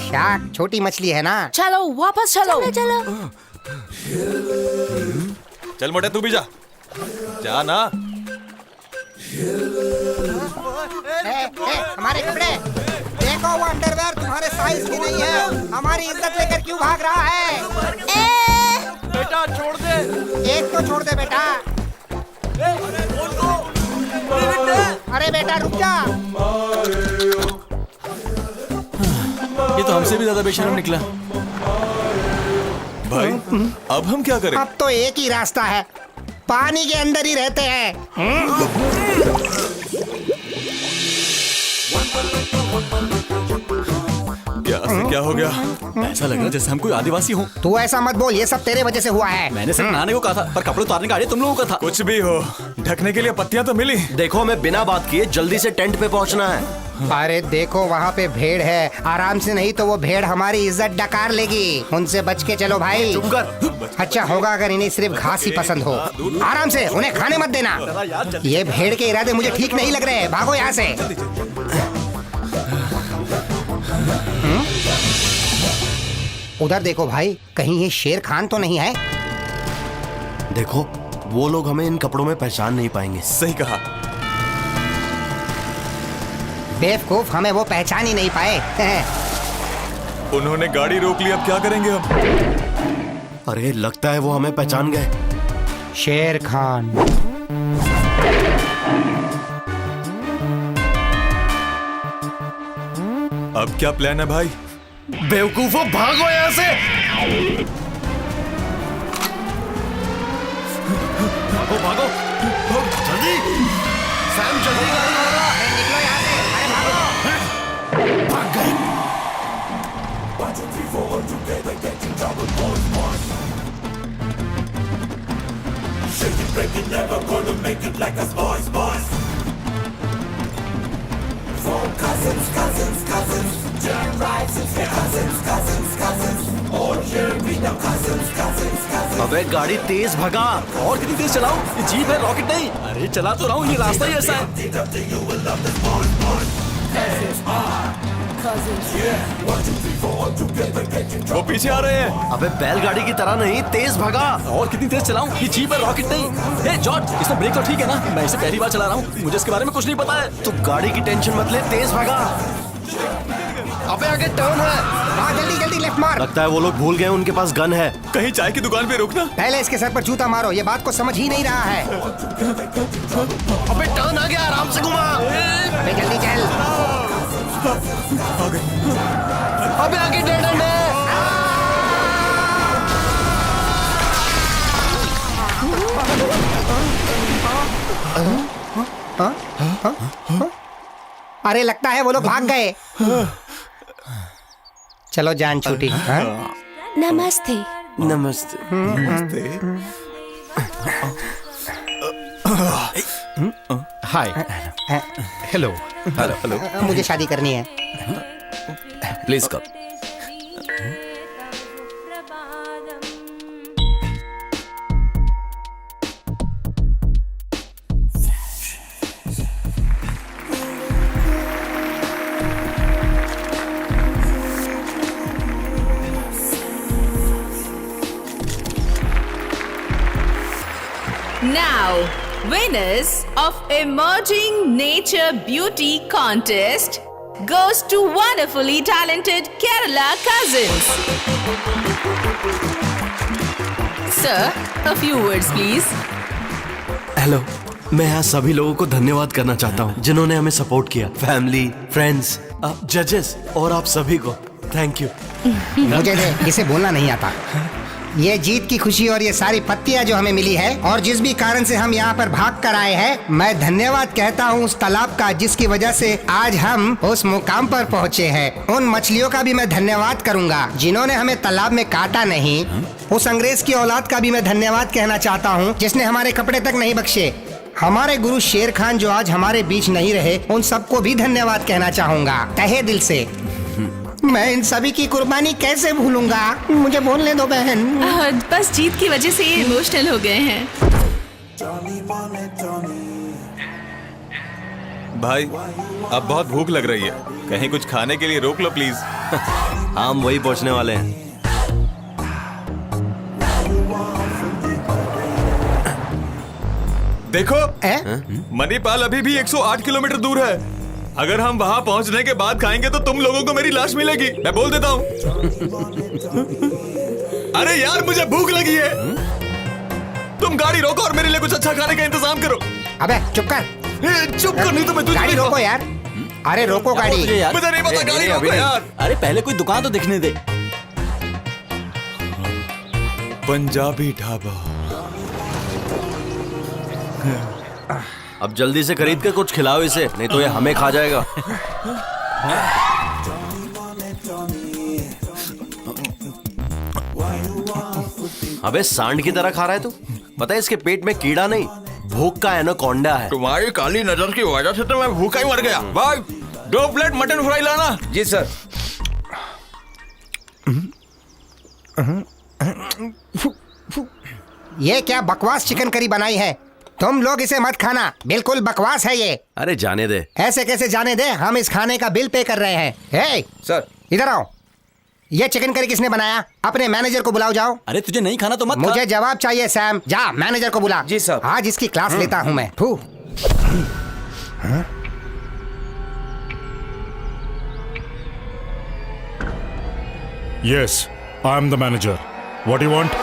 शार्क छोटी मछली है ना। चलो वापस चलो। चलो चल मोटे, तू भी जा ना। हमारे कपड़े देखो, वो अंडरवेयर तुम्हारे साइज की नहीं है। हमारी इज्जत लेकर क्यों भाग रहा है? बेटा छोड़ दे। एक तो छोड़ दे बेटा। अरे बेटा रुक जा। ये तो हमसे भी ज्यादा बेशर्म निकला। भाई अब हम क्या करें? अब तो एक ही रास्ता है, पानी के अंदर ही रहते हैं। क्या हो गया? ऐसा लग रहा है जैसे हम कोई आदिवासी हो। तू ऐसा मत बोल, ये सब तेरे वजह से हुआ है। मैंने सिर्फ नहाने को कहा था, पर कपड़े उतारने का आइडिया तुम लोगों का था। कुछ भी हो, ढकने के लिए पत्तियां तो मिली। देखो, हमें बिना बात किए जल्दी से टेंट पे पहुंचना है। अरे देखो, वहाँ पे भेड़ है, आराम से, नहीं तो वो भेड़ हमारी इज्जत डकार लेगी। उनसे बच के चलो भाई। चुप कर। अच्छा होगा अगर इन्हें सिर्फ घास ही पसंद हो। आराम से, उन्हें खाने मत देना। ये भेड़ के इरादे मुझे ठीक नहीं लग रहे। भागो यहाँ से। उधर देखो भाई, कहीं ये शेर खान तो नहीं है? देखो, वो लोग हमें इन कपड़ों में पहचान नहीं पाएंगे। सही कहा। बेवकूफ, हमें वो पहचान ही नहीं पाए। उन्होंने गाड़ी रोक ली, अब क्या करेंगे हम? अरे लगता है वो हमें पहचान गए। शेर खान। अब क्या प्लान है भाई? बेवकूफों, भागो यहाँ से। भागो जल्दी। सैम जल्दी गाड़ी लगा। निकलो यहाँ से। अरे भागो। भाग गए। अबे गाड़ी तेज भगा। और कितनी तेज चलाऊं? ये जीप है, रॉकेट नहीं। अरे चला तो रहा हूँ, ये रास्ता ही ऐसा है। वो पीछे आ रहे हैं। अबे बैलगाड़ी की तरह नहीं, तेज भगा। और कितनी तेज चलाऊं? ये जीप है, रॉकेट नहीं। हे जॉर्ज, इसमें ब्रेक तो ठीक है ना? मैं इसे पहली बार चला रहा हूँ, मुझे इसके बारे में कुछ नहीं पता है। तू गाड़ी की टेंशन मत ले, तेज भगा। अबे आगे टर्न है। हाँ, जल्दी जल्दी लेफ्ट मार। लगता है वो लोग भूल गए उनके पास गन है। कहीं चाय की दुकान पे रुकना। पहले इसके सर पर जूता मारो, ये बात को समझ ही नहीं रहा है। अबे टर्न आ गया, आराम से घुमा। अबे जल्दी चल। अबे आगे डेड एंड है। अरे लगता है वो लोग भाग गए। चलो जान छूटी। नमस्ते। नमस्ते। हाय। हेलो। हेलो। मुझे शादी करनी है। Please come. Now, winners of Emerging Nature Beauty Contest goes to wonderfully talented Kerala cousins. Sir, a few words please. Hello, मैं यहाँ सभी लोगों को धन्यवाद करना चाहता हूँ जिन्होंने हमें सपोर्ट किया, फैमिली, फ्रेंड्स, जजेस और आप सभी को थैंक यू। मुझे इसे बोलना नहीं आता। ये जीत की खुशी और ये सारी पत्तियां जो हमें मिली है और जिस भी कारण से हम यहाँ पर भाग कर आए हैं, मैं धन्यवाद कहता हूँ उस तालाब का जिसकी वजह से आज हम उस मुकाम पर पहुँचे हैं। उन मछलियों का भी मैं धन्यवाद करूँगा जिन्होंने हमें तालाब में काटा नहीं। उस अंग्रेज की औलाद का भी मैं धन्यवाद कहना चाहता हूँ जिसने हमारे कपड़े तक नहीं बख्शे। हमारे गुरु शेर खान जो आज हमारे बीच नहीं रहे, उन सबको भी धन्यवाद कहना चाहूँगा तहे दिल से। मैं इन सभी की कुर्बानी कैसे भूलूंगा? मुझे बोलने दो बहन। बस जीत की वजह से ये इमोशनल हो गए हैं। भाई अब बहुत भूख लग रही है, कहीं कुछ खाने के लिए रोक लो प्लीज। हम वही पहुंचने वाले हैं। देखो मणिपाल अभी भी 108 किलोमीटर दूर है। अगर हम वहां पहुंचने के बाद खाएंगे तो तुम लोगों को मेरी लाश मिलेगी, मैं बोल देता हूँ। अरे यार मुझे भूख लगी है। तुम गाड़ी रोको और मेरे लिए कुछ अच्छा खाने का इंतजाम करो। अबे चुप कर। चुप कर, नहीं तो मैं तुझे गाड़ी रोको यार। अरे रोको गाड़ी। मुझे नहीं पता, गाड़ी रोको यार। अरे पहले कोई दुकान तो दिखने दे। पंजाबी ढाबा। अब जल्दी से खरीद के कुछ खिलाओ इसे, नहीं तो ये हमें खा जाएगा। अबे सांड की तरह खा रहा है तू। पता है इसके पेट में कीड़ा नहीं, भूख का एनाकोंडा है। तुम्हारी काली नजर की वजह से तो मैं भूखा ही मर गया। भाई 2 प्लेट मटन फ्राई लाना। जी सर। ये क्या बकवास चिकन करी बनाई है? तुम लोग इसे मत खाना, बिल्कुल बकवास है ये। अरे जाने दे। ऐसे कैसे जाने दे? हम इस खाने का बिल पे कर रहे हैं। हे सर इधर आओ। ये चिकन करी किसने बनाया? अपने मैनेजर को बुलाओ जाओ। अरे तुझे नहीं खाना तो मत मुझे जवाब चाहिए सैम। जा मैनेजर को बुला। जी सर। आज इसकी क्लास लेता हूँ मैं। Yes, I am the manager. What do you want?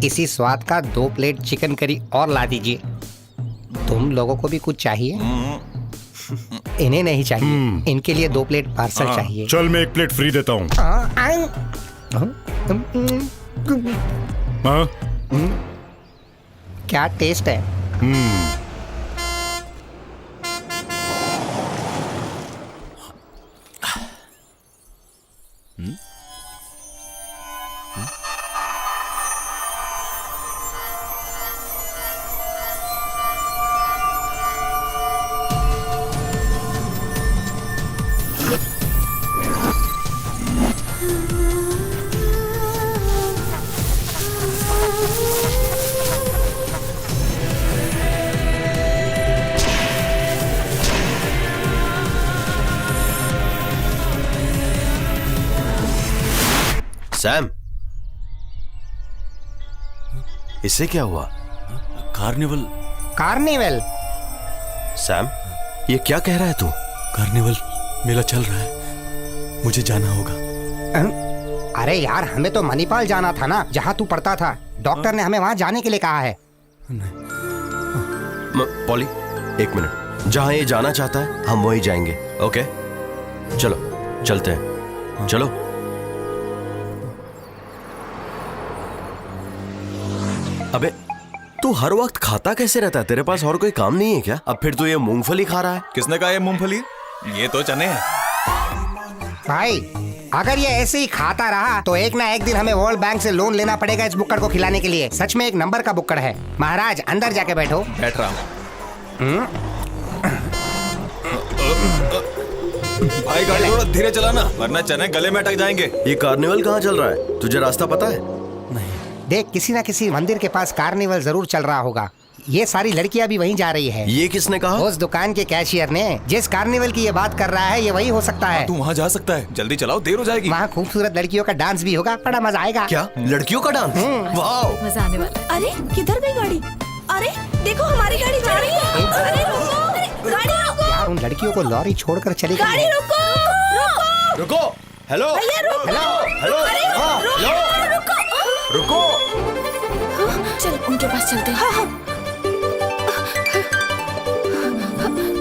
इसी स्वाद का 2 प्लेट चिकन करी और ला दीजिए। तुम लोगों को भी कुछ चाहिए? इन्हें नहीं चाहिए, इनके लिए 2 प्लेट पार्सल चाहिए। चल मैं 1 प्लेट फ्री देता हूँ। क्या टेस्ट है? सैम, इससे क्या हुआ? कार्निवल। कार्निवल? सैम, ये क्या कह रहा है तू? कार्निवल मेला चल रहा है, मुझे जाना होगा। अरे यार हमें तो मणिपाल जाना था ना, जहाँ तू पढ़ता था। डॉक्टर ने हमें वहाँ जाने के लिए कहा है। पॉली 1 मिनट, जहाँ ये जाना चाहता है हम वही जाएंगे। ओके चलो चलते हैं, चलो। अबे तू हर वक्त खाता कैसे रहता है? तेरे पास और कोई काम नहीं है क्या? अब फिर तू ये मूंगफली खा रहा है। किसने कहा ये मूंगफली? ये तो चने हैं। भाई अगर ये ऐसे ही खाता रहा तो एक ना एक दिन हमें वर्ल्ड बैंक से लोन लेना पड़ेगा इस बुक्कड़ को खिलाने के लिए। सच में एक नंबर का बुक्कड़ है। महाराज अंदर जाके बैठो। बैठ रहा हूँ। भाई गाड़ी थोड़ा धीरे चलाना वरना चने गले में अटक जाएंगे। ये कार्निवल कहाँ चल रहा है? तुझे रास्ता पता है? देख किसी ना किसी मंदिर के पास कार्निवल जरूर चल रहा होगा। ये सारी लड़कियां भी वहीं जा रही है। ये किसने कहा? उस दुकान के कैशियर ने। जिस कार्निवल की ये बात कर रहा है ये वही हो सकता है। तू वहाँ जा सकता है, जल्दी चलाओ देर हो जाएगी। वहाँ खूबसूरत लड़कियों का डांस भी होगा, बड़ा मजा आएगा। क्या लड़कियों का डांस? वाह मजा आने वाला है। अरे किधर गई गाड़ी? अरे देखो हमारी गाड़ी जा रही है। अरे रुको, गाड़ी रुको। यार उन लड़कियों को लॉरी छोड़कर चली गाड़ी गई। रुको, रुको। रुको। हेलो हेलो हेलो रुको चल उनके पास चलते हैं।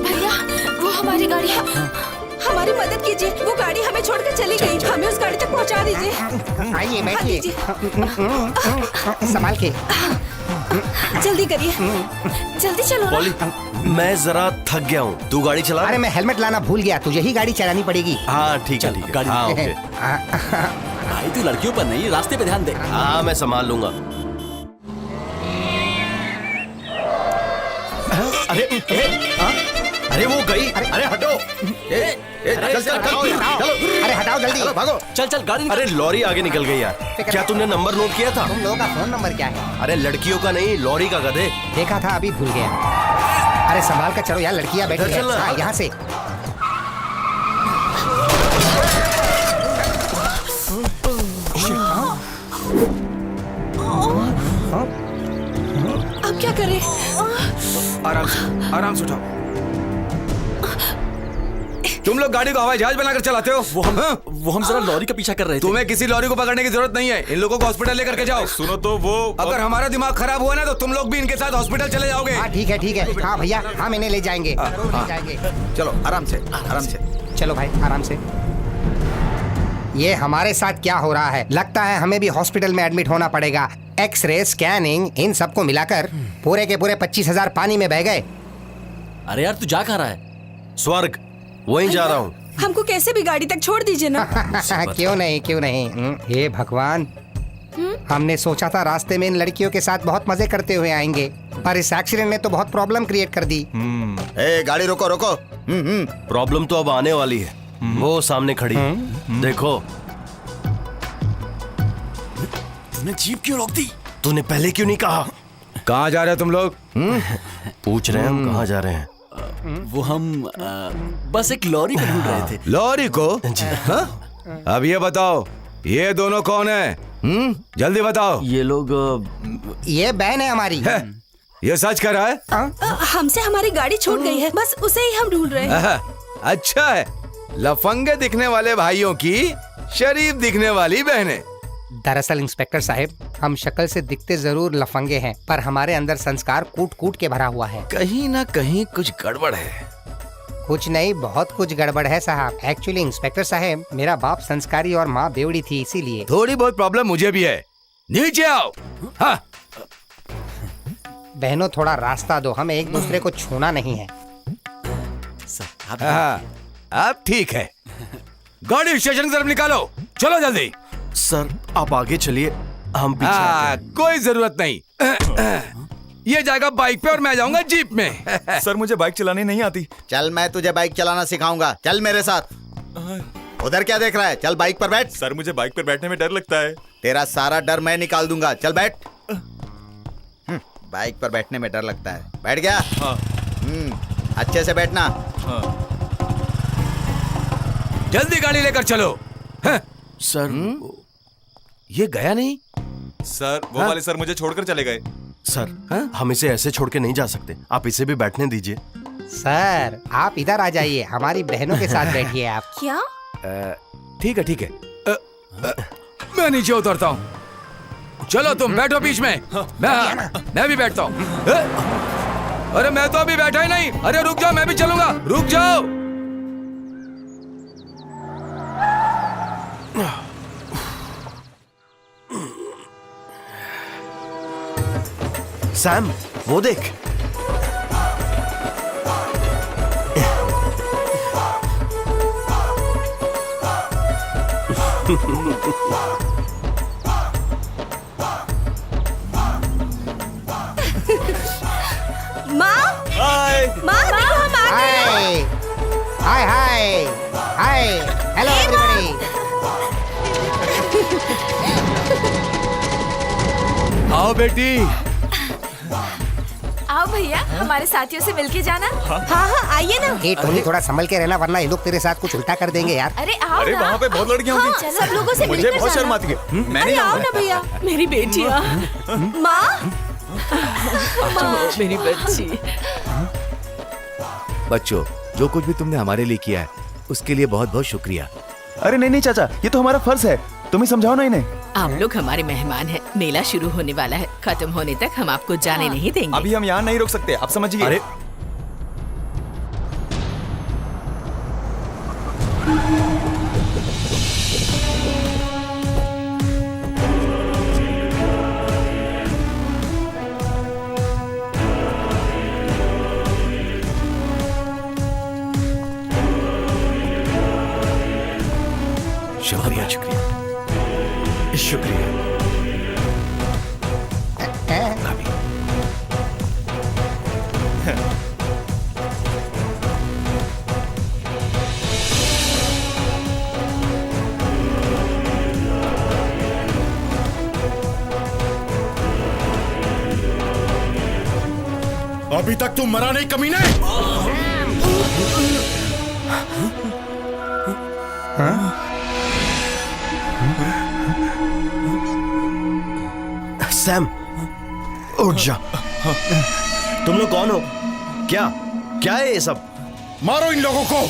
भैया वो हमारी गाड़ी है। हमारी मदद कीजिए, वो गाड़ी हमें छोड़कर चली गई। हमें उस गाड़ी तक पहुंचा दीजिए। आइए बैठिए, संभाल के। जल्दी करिए। जल्दी चलो ना। पॉली, मैं जरा थक गया हूँ, तू गाड़ी चला। अरे मैं हेलमेट लाना भूल गया, तुझे ही गाड़ी चलानी पड़ेगी। हाँ ठीक है ठीक है। गाड़ी हाँ ओके। भाई तू लड़कियों पर नहीं, रास्ते पे ध्यान दे। हाँ मैं संभाल लूंगा। अरे वो गई। अरे हटो। अरे हटाओ जल्दी, भागो। चल गाड़ी अरे लॉरी आगे निकल गई यार। क्या तुमने नंबर नोट किया था? तुम लोगों का फोन नंबर क्या है? अरे लड़कियों का नहीं, लॉरी का गधे। देखा था, अभी भूल गया। अरे संभाल कर चलो यार, लड़कियां बैठी इधर हैं। चलना। हाँ, यहाँ से। अब क्या करें? आराम से उठाओ। तुम लोग गाड़ी को हवाई जहाज बनाकर चलाते हो। वो हम जरा लॉरी का पीछा कर रहे थे। तुम्हें किसी लॉरी को पकड़ने की जरूरत नहीं है। इन लोगों को हॉस्पिटल लेकर के जाओ। सुनो तो वो अगर हमारा दिमाग खराब हुआ ना तो तुम लोग भी इनके साथ हॉस्पिटल चले जाओगे। हाँ ठीक है ठीक है। हाँ भैया, हाँ मैंने ले जाएंगे, जरूर ले जाएंगे। चलो आराम से आराम से। चलो भाई आराम से। ये हमारे साथ क्या हो रहा है? लगता है हमें भी हॉस्पिटल में एडमिट होना पड़ेगा। एक्सरे, स्कैनिंग, इन सबको मिलाकर पूरे के पूरे 25,000 पानी में बह गए। अरे यार तू जा कहाँ रहा है? स्वर्ग, वहीं जा रहा हूँ। हमको कैसे भी गाड़ी तक छोड़ दीजिए ना। क्यों नहीं। हे भगवान, हमने सोचा था रास्ते में इन लड़कियों के साथ बहुत मजे करते हुए आएंगे, पर इस एक्सीडेंट ने तो बहुत प्रॉब्लम क्रिएट कर दी। ए गाड़ी रोको रोको। प्रॉब्लम तो अब आने वाली है। वो सामने खड़ी। देखो। तूने जीप क्यों रोक दी? तूने पहले क्यों नहीं कहा? कहाँ जा रहे हो तुम लोग? पूछ रहे हैं हम कहाँ जा रहे हैं। वो हम बस एक लॉरी को ढूंढ रहे थे। लॉरी को? जी। हाँ? अब ये बताओ, ये दोनों कौन है? जल्दी बताओ। ये लोग ये बहन है हमारी। ये सच कर रहा है? हमसे हमारी गाड़ी छूट गई है, बस उसे ही हम ढूंढ रहे हैं। अच्छा है, लफंगे दिखने वाले भाइयों की शरीफ दिखने वाली बहनें। दरअसल इंस्पेक्टर साहब, हम शक्ल से दिखते जरूर लफंगे हैं, पर हमारे अंदर संस्कार कूट कूट के भरा हुआ है। कहीं ना कहीं कुछ गड़बड़ है। कुछ नहीं, बहुत कुछ गड़बड़ है साहब। एक्चुअली इंस्पेक्टर साहब, मेरा बाप संस्कारी और माँ बेवड़ी थी, इसीलिए। थोड़ी बहुत प्रॉब्लम मुझे भी है। नीचे आओ। हाँ। बहनों थोड़ा रास्ता दो, हमें एक दूसरे को छूना नहीं है। हाँ, अब ठीक है। गाड़ी स्टेशन की तरफ निकालो, चलो जल्दी। सर आप आगे चलिए, हम पीछे आते हैं। कोई जरूरत नहीं। ये जाएगा बाइक पे और मैं जाऊंगा जीप में। सर मुझे बाइक चलानी नहीं आती। चल मैं तुझे बाइक चलाना सिखाऊंगा, चल मेरे साथ। उधर क्या देख रहा है? चल बाइक पर बैठ। सर मुझे बाइक पर बैठने में डर लगता है। तेरा सारा डर मैं निकाल दूंगा, चल बैठ। बाइक पर बैठने में डर लगता है, बैठ गया? हाँ। अच्छे से बैठना। हाँ। जल्दी गाड़ी लेकर चलो। सर ये गया नहीं? सर वो वाले सर मुझे छोड़कर चले गए। सर हम इसे ऐसे छोड़ के नहीं जा सकते, आप इसे भी बैठने दीजिए। सर आप इधर आ जाइए, हमारी बहनों के साथ बैठिए आप। क्या? ठीक है ठीक है। मैं नीचे उतरता हूँ। चलो तुम बैठो बीच में। मैं भी बैठता हूँ। अरे मैं तो अभी बैठा ही नहीं। अरे रुक जाओ, मैं भी चलूंगा। रुक जाओ। सैम वो देख। माँ, हाय। माँ देखो हम आ गए। हाय हाय हाय हाय, हेलो एवरीबॉडी। आओ बेटी। आओ भैया, हमारे साथियों से मिलके जाना। हाँ आइए ना। ए टोनी, थोड़ा संभल के रहना, वरना ये लोग तेरे साथ कुछ उल्टा कर देंगे यार। अरे आओ अरे ना। वहाँ पे बहुत लड़कियां होंगी। हाँ, सब लोगों से मुझे मिलकर बहुत जाना। शर्म आती है। मैं अरे नहीं आओ आऊंगा। ना भैया, मेरी बेटियाँ। माँ, मेरी बच्ची। बच्चों, जो कुछ भी तुमने हमारे लिए किया है उसके लिए बहुत बहुत शुक्रिया। अरे नहीं नहीं चाचा, ये तो हमारा फर्ज है, तुम ही समझाओ ना इन्हें। आप लोग हमारे मेहमान हैं। मेला शुरू होने वाला है, खत्म होने तक हम आपको जाने नहीं देंगे। अभी हम यहाँ नहीं रुक सकते, आप समझिए। अरे शुक्रिया शुक्रिया शुक्रिया। अभी तक तुम मरा नहीं कमीने। सैम उठ जा। तुम लोग कौन हो? क्या क्या है ये सब? मारो इन लोगों को।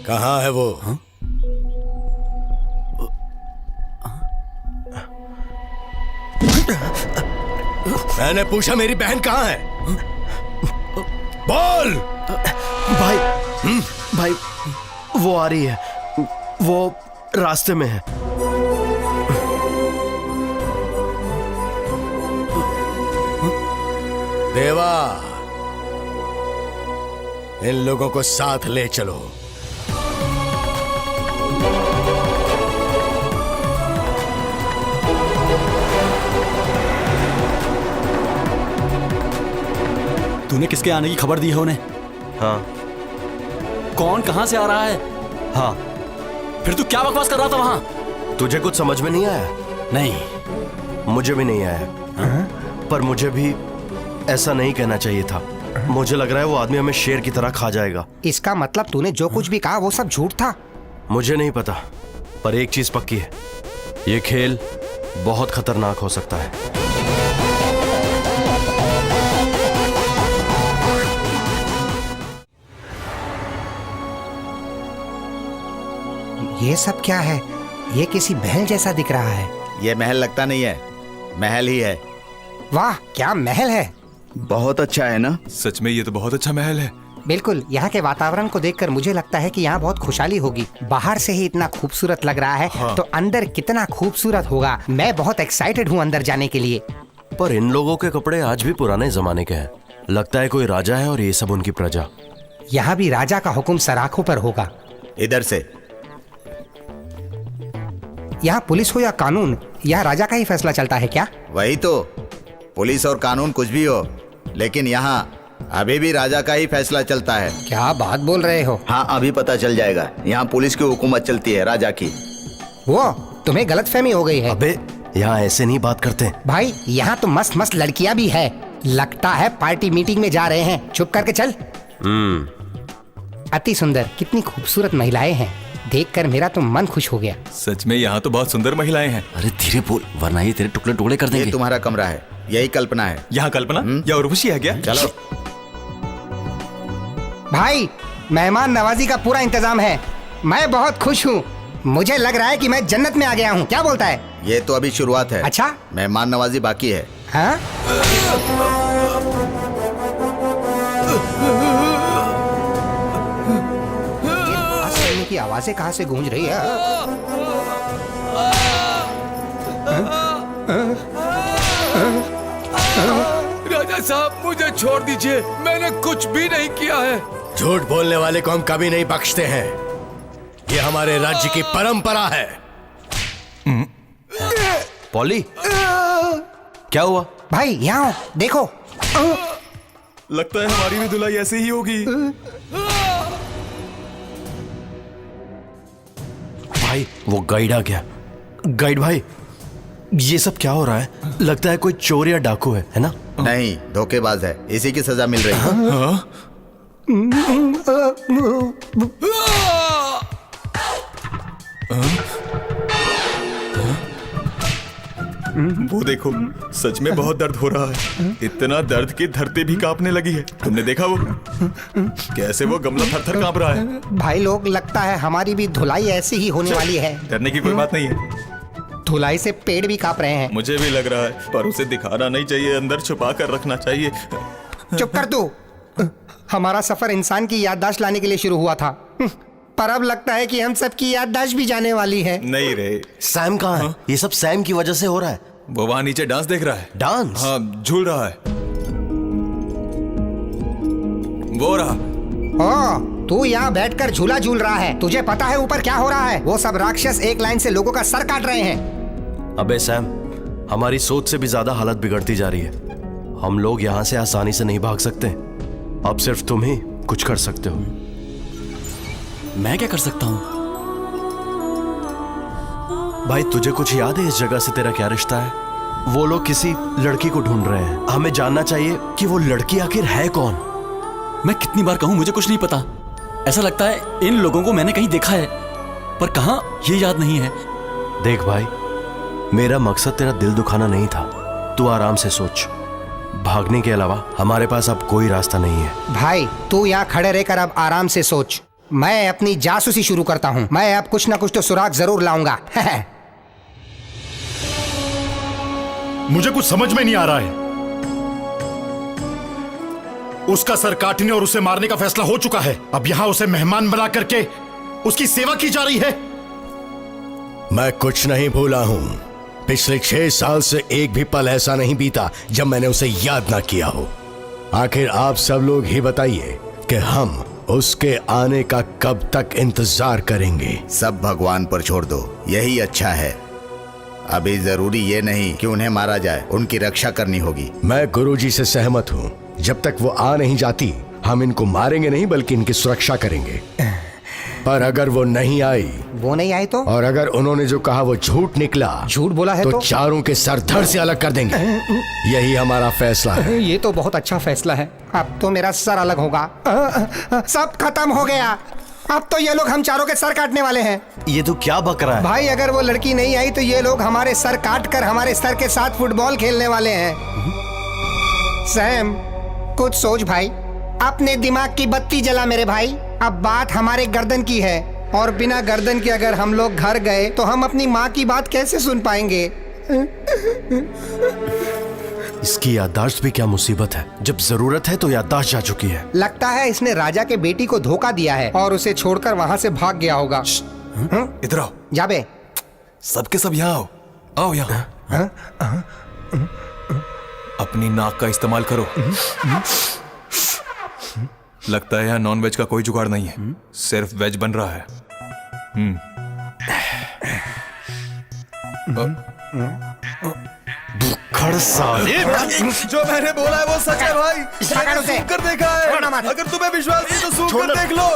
कहाँ है वो? मैंने पूछा मेरी बहन कहाँ है? बोल। भाई भाई वो आ रही है, वो रास्ते में है। देवा, इन लोगों को साथ ले चलो। तूने किसके आने की खबर दी है उन्हें? हाँ। कौन कहाँ से आ रहा है? हाँ। फिर तू क्या बकवास कर रहा था वहाँ? तुझे कुछ समझ में नहीं आया? नहीं, मुझे भी नहीं आया। पर मुझे भी ऐसा नहीं कहना चाहिए था। मुझे लग रहा है वो आदमी हमें शेर की तरह खा जाएगा। इसका मतलब तूने जो कुछ भी कहा वो सब झूठ था? मुझे नहीं पता, पर एक चीज पक्की है, ये खेल बहुत खतरनाक हो सकता है। ये सब क्या है? ये किसी महल जैसा दिख रहा है। ये महल लगता नहीं है, महल ही है। वाह, क्या महल है! बहुत अच्छा है ना? सच में ये तो बहुत अच्छा महल है। बिल्कुल, यहाँ के वातावरण को देखकर मुझे लगता है कि यहाँ बहुत खुशहाली होगी। बाहर से ही इतना खूबसूरत लग रहा है, तो अंदर कितना खूबसूरत होगा। मैं बहुत एक्साइटेड हूँ अंदर जाने के लिए। पर इन लोगों के कपड़े आज भी पुराने जमाने के हैं। लगता है कोई राजा है और ये सब उनकी प्रजा। यहाँ भी राजा का हुक्म सराखों पर होगा। इधर से। यहाँ पुलिस हो या कानून, यहाँ राजा का ही फैसला चलता है क्या? वही तो, पुलिस और कानून कुछ भी हो, लेकिन यहाँ अभी भी राजा का ही फैसला चलता है। क्या बात बोल रहे हो? हाँ, अभी पता चल जाएगा। यहाँ पुलिस की हुकूमत चलती है, राजा की। वो तुम्हें गलतफहमी हो गई है। अबे यहाँ ऐसे नहीं बात करते भाई। यहाँ तो मस्त मस्त लड़कियाँ भी है। लगता है पार्टी मीटिंग में जा रहे हैं। चुप करके चल। अति सुंदर, कितनी खूबसूरत महिलाएं हैं। देखकर मेरा तो मन खुश हो गया। सच में यहाँ तो बहुत सुंदर महिलाएं हैं। अरे धीरे बोल, वरना ये तेरे टुकड़े टुकड़े कर देंगे। ये तुम्हारा कमरा है, यही कल्पना है। यहाँ कल्पना या उर्वशी है क्या? चलो भाई, मेहमान नवाजी का पूरा इंतजाम है। मैं बहुत खुश हूँ। मुझे लग रहा है कि मैं जन्नत में आ गया हूँ। क्या बोलता है? ये तो अभी शुरुआत है। अच्छा, मेहमान नवाजी बाकी है। हाँ? की आवाजें कहाँ से गूंज रही है? राजा साहब, मुझे छोड़ दीजिए, मैंने कुछ भी नहीं किया है। झूठ बोलने वाले को हम कभी नहीं बख्शते हैं। ये हमारे राज्य की परंपरा है। पॉली, क्या हुआ? भाई यहाँ देखो। लगता है हमारी भी धुलाई ऐसे ही होगी। भाई, वो गाइड आ गया। गाइड भाई, ये सब क्या हो रहा है? लगता है कोई चोर या डाकू है ना? नहीं, धोखेबाज है। इसी की सजा मिल रही है। वो देखो, सच में बहुत दर्द हो रहा है। इतना दर्द कि धरती भी कांपने लगी है। तुमने देखा वो कैसे वो गमला थर-थर कांप रहा है? भाई लोग, लगता है हमारी भी धुलाई ऐसी ही होने वाली है। डरने की कोई बात नहीं है। धुलाई से पेड़ भी कांप रहे हैं। मुझे भी लग रहा है, पर उसे दिखाना नहीं चाहिए, अंदर छुपा कर रखना चाहिए। चुप कर तू। हमारा सफर इंसान की याददाश्त लाने के लिए शुरू हुआ था, पर अब लगता है कि हम सबकी याददाश्त भी जाने वाली है। नहीं रे। सैम कहाँ है? ये सब सैम की वजह से हो रहा है। वो वहाँ नीचे डांस देख रहा है। डांस? हाँ, झूल रहा है। वो रहा। तू यहाँ बैठकर झूला झूल रहा है। तुझे पता है ऊपर क्या हो रहा है? वो सब राक्षस एक लाइन से लोगों का सर काट रहे हैं। अबे सैम, हमारी सोच से भी ज्यादा हालत बिगड़ती जा रही है। हम लोग यहाँ से आसानी से नहीं भाग सकते। अब सिर्फ तुम ही कुछ कर सकते हो। मैं क्या कर सकता हूँ? भाई, तुझे कुछ याद है इस जगह से तेरा क्या रिश्ता है? वो लोग किसी लड़की को ढूंढ रहे हैं। हमें जानना चाहिए कि वो लड़की आखिर है कौन। मैं कितनी बार कहूँ, मुझे कुछ नहीं पता। ऐसा लगता है इन लोगों को मैंने कहीं देखा है, पर कहाँ ये याद नहीं है। देख भाई, मेरा मकसद तेरा दिल दुखाना नहीं था। तू आराम से सोच। भागने के अलावा हमारे पास अब कोई रास्ता नहीं है। भाई, तू यहाँ खड़े रहकर अब आराम से सोच। मैं अपनी जासूसी शुरू करता हूँ। मैं अब कुछ ना कुछ तो सुराग जरूर लाऊंगा। मुझे कुछ समझ में नहीं आ रहा है। उसका सर काटने और उसे मारने का फैसला हो चुका है। अब यहाँ उसे मेहमान बना करके उसकी सेवा की जा रही है। मैं कुछ नहीं भूला हूं। पिछले 6 साल से एक भी पल ऐसा नहीं बीता जब मैंने उसे याद ना किया हो। आखिर आप सब लोग ही बताइए कि हम उसके आने का कब तक इंतजार करेंगे? सब भगवान पर छोड़ दो, यही अच्छा है। अभी जरूरी ये नहीं कि उन्हें मारा जाए, उनकी रक्षा करनी होगी। मैं गुरुजी से सहमत हूँ। जब तक वो आ नहीं जाती हम इनको मारेंगे नहीं बल्कि इनकी सुरक्षा करेंगे। पर अगर वो नहीं आई तो और अगर उन्होंने जो कहा वो झूठ निकला, झूठ बोला है तो चारों के सर धड़ से अलग कर देंगे। यही हमारा फैसला है। ये तो बहुत अच्छा फैसला है। अब तो मेरा सर अलग होगा। सब खत्म हो गया। अब तो ये लोग हम चारों के सर काटने वाले हैं। ये तो क्या बक रहा है भाई? अगर वो लड़की नहीं आई तो ये लोग हमारे सर काट कर हमारे सर के साथ फुटबॉल खेलने वाले हैं। सैम, कुछ सोच भाई, अपने दिमाग की बत्ती जला मेरे भाई। अब बात हमारे गर्दन की है और बिना गर्दन के अगर हम लोग घर गए तो हम अपनी माँ की बात कैसे सुन पाएंगे? इसकी याददाश्त भी क्या मुसीबत है। जब जरूरत है तो याददाश्त जा चुकी है। लगता है इसने राजा के बेटी को धोखा दिया है और उसे छोड़कर वहाँ से भाग गया होगा। इधर आओ। जाबे, सबके सब यहाँ आओ। आओ यहाँ। अपनी नाक का इस्तेमाल करो। लगता है यहाँ नॉन वेज का कोई जुगाड़ नहीं है, सिर्फ वेज बन रहा है। जो मैंने बोला है वो सच है भाई। मैंने सूंघ कर देखा है। अगर तुम्हें विश्वास नहीं तो सूंघ कर देख लो।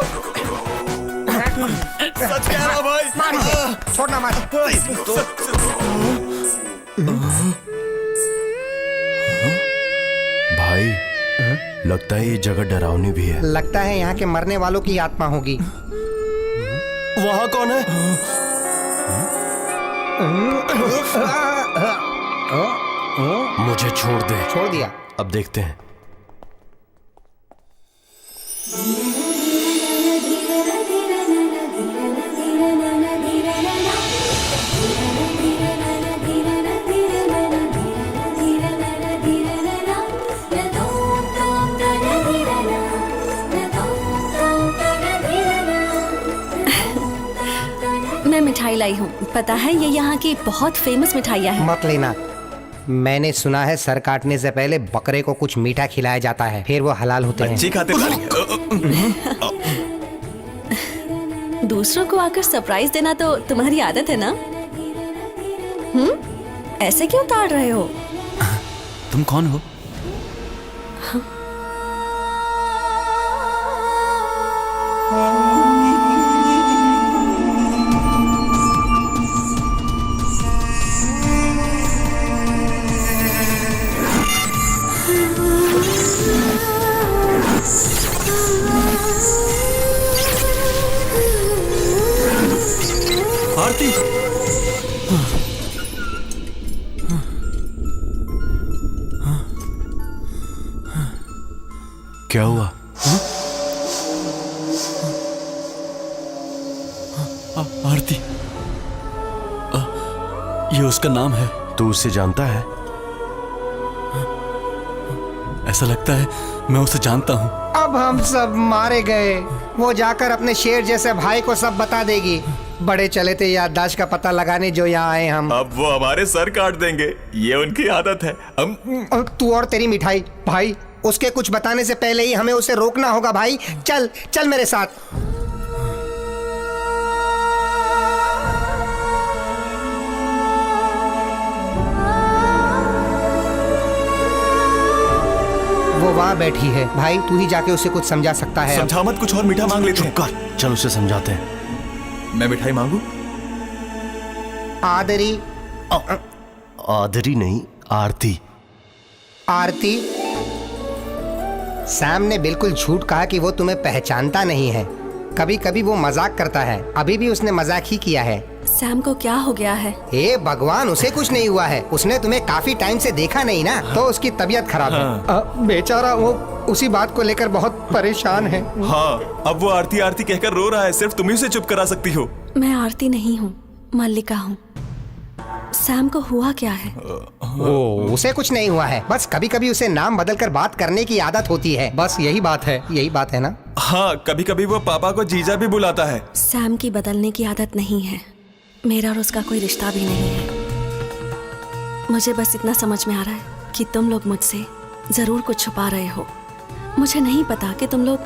सच कह रहा भाई। छोड़ना मत। भाई लगता है ये जगह डरावनी भी है। लगता है यहाँ के मरने वालों की आत्मा होगी। वहाँ कौन है? मुझे छोड़ दे। छोड़ दिया। अब देखते हैं। मैं मिठाई लाई हूँ। पता है ये यहाँ की बहुत फेमस मिठाइयाँ हैं। मत लेना। मैंने सुना है सर काटने से पहले बकरे को कुछ मीठा खिलाया जाता है, फिर वो हलाल होते हैं। अच्छी खाते दूसरों को आकर सरप्राइज देना तो तुम्हारी आदत है ना? ऐसे क्यों ताड़ रहे हो? तुम कौन हो? आरती, क्या हुआ? आरती, ये उसका नाम है। तू उसे जानता है? ऐसा लगता है मैं उसे जानता हूँ। अब हम सब मारे गए। वो जाकर अपने शेर जैसे भाई को सब बता देगी। बड़े चले थे याददाश्त का पता लगाने जो यहाँ आए हम। अब वो हमारे सर काट देंगे, ये उनकी आदत है। तू और तेरी मिठाई। भाई उसके कुछ बताने से पहले ही हमें उसे रोकना होगा। भाई चल चल मेरे साथ। वो वहाँ बैठी है। भाई तू ही जाके उसे कुछ समझा सकता है। समझा मत, कुछ और मीठा मांग लेते हैं। चल उसे समझाते हैं। मैं मिठाई मांगू? आदरी। आदरी नहीं, आरती। आरती? सैम ने बिल्कुल झूठ कहा कि वो तुम्हें पहचानता नहीं है। कभी कभी वो मजाक करता है। अभी भी उसने मजाक ही किया है। सैम को क्या हो गया है? हे भगवान, उसे कुछ नहीं हुआ है। उसने तुम्हें काफी टाइम से देखा नहीं ना, तो उसकी तबीयत खराब है। बेचारा वो उसी बात को लेकर बहुत परेशान है। हाँ, अब वो आरती आरती कहकर रो रहा है। सिर्फ तुम ही उसे चुप करा सकती हो। मैं आरती नहीं हूँ, मल्लिका हूँ। सैम को हुआ क्या है? उसे कुछ नहीं हुआ है। बस कभी कभी उसे नाम बदलकर बात करने की आदत होती है। बस यही बात है। यही बात है ना? हाँ, कभी कभी वो पापा को जीजा भी बुलाता है। सैम की बदलने की आदत नहीं है। मेरा और उसका कोई रिश्ता भी नहीं है। मुझे बस इतना समझ में आ रहा है कि तुम लोग मुझसे जरूर कुछ छुपा रहे हो। मुझे नहीं पता कि तुम लोग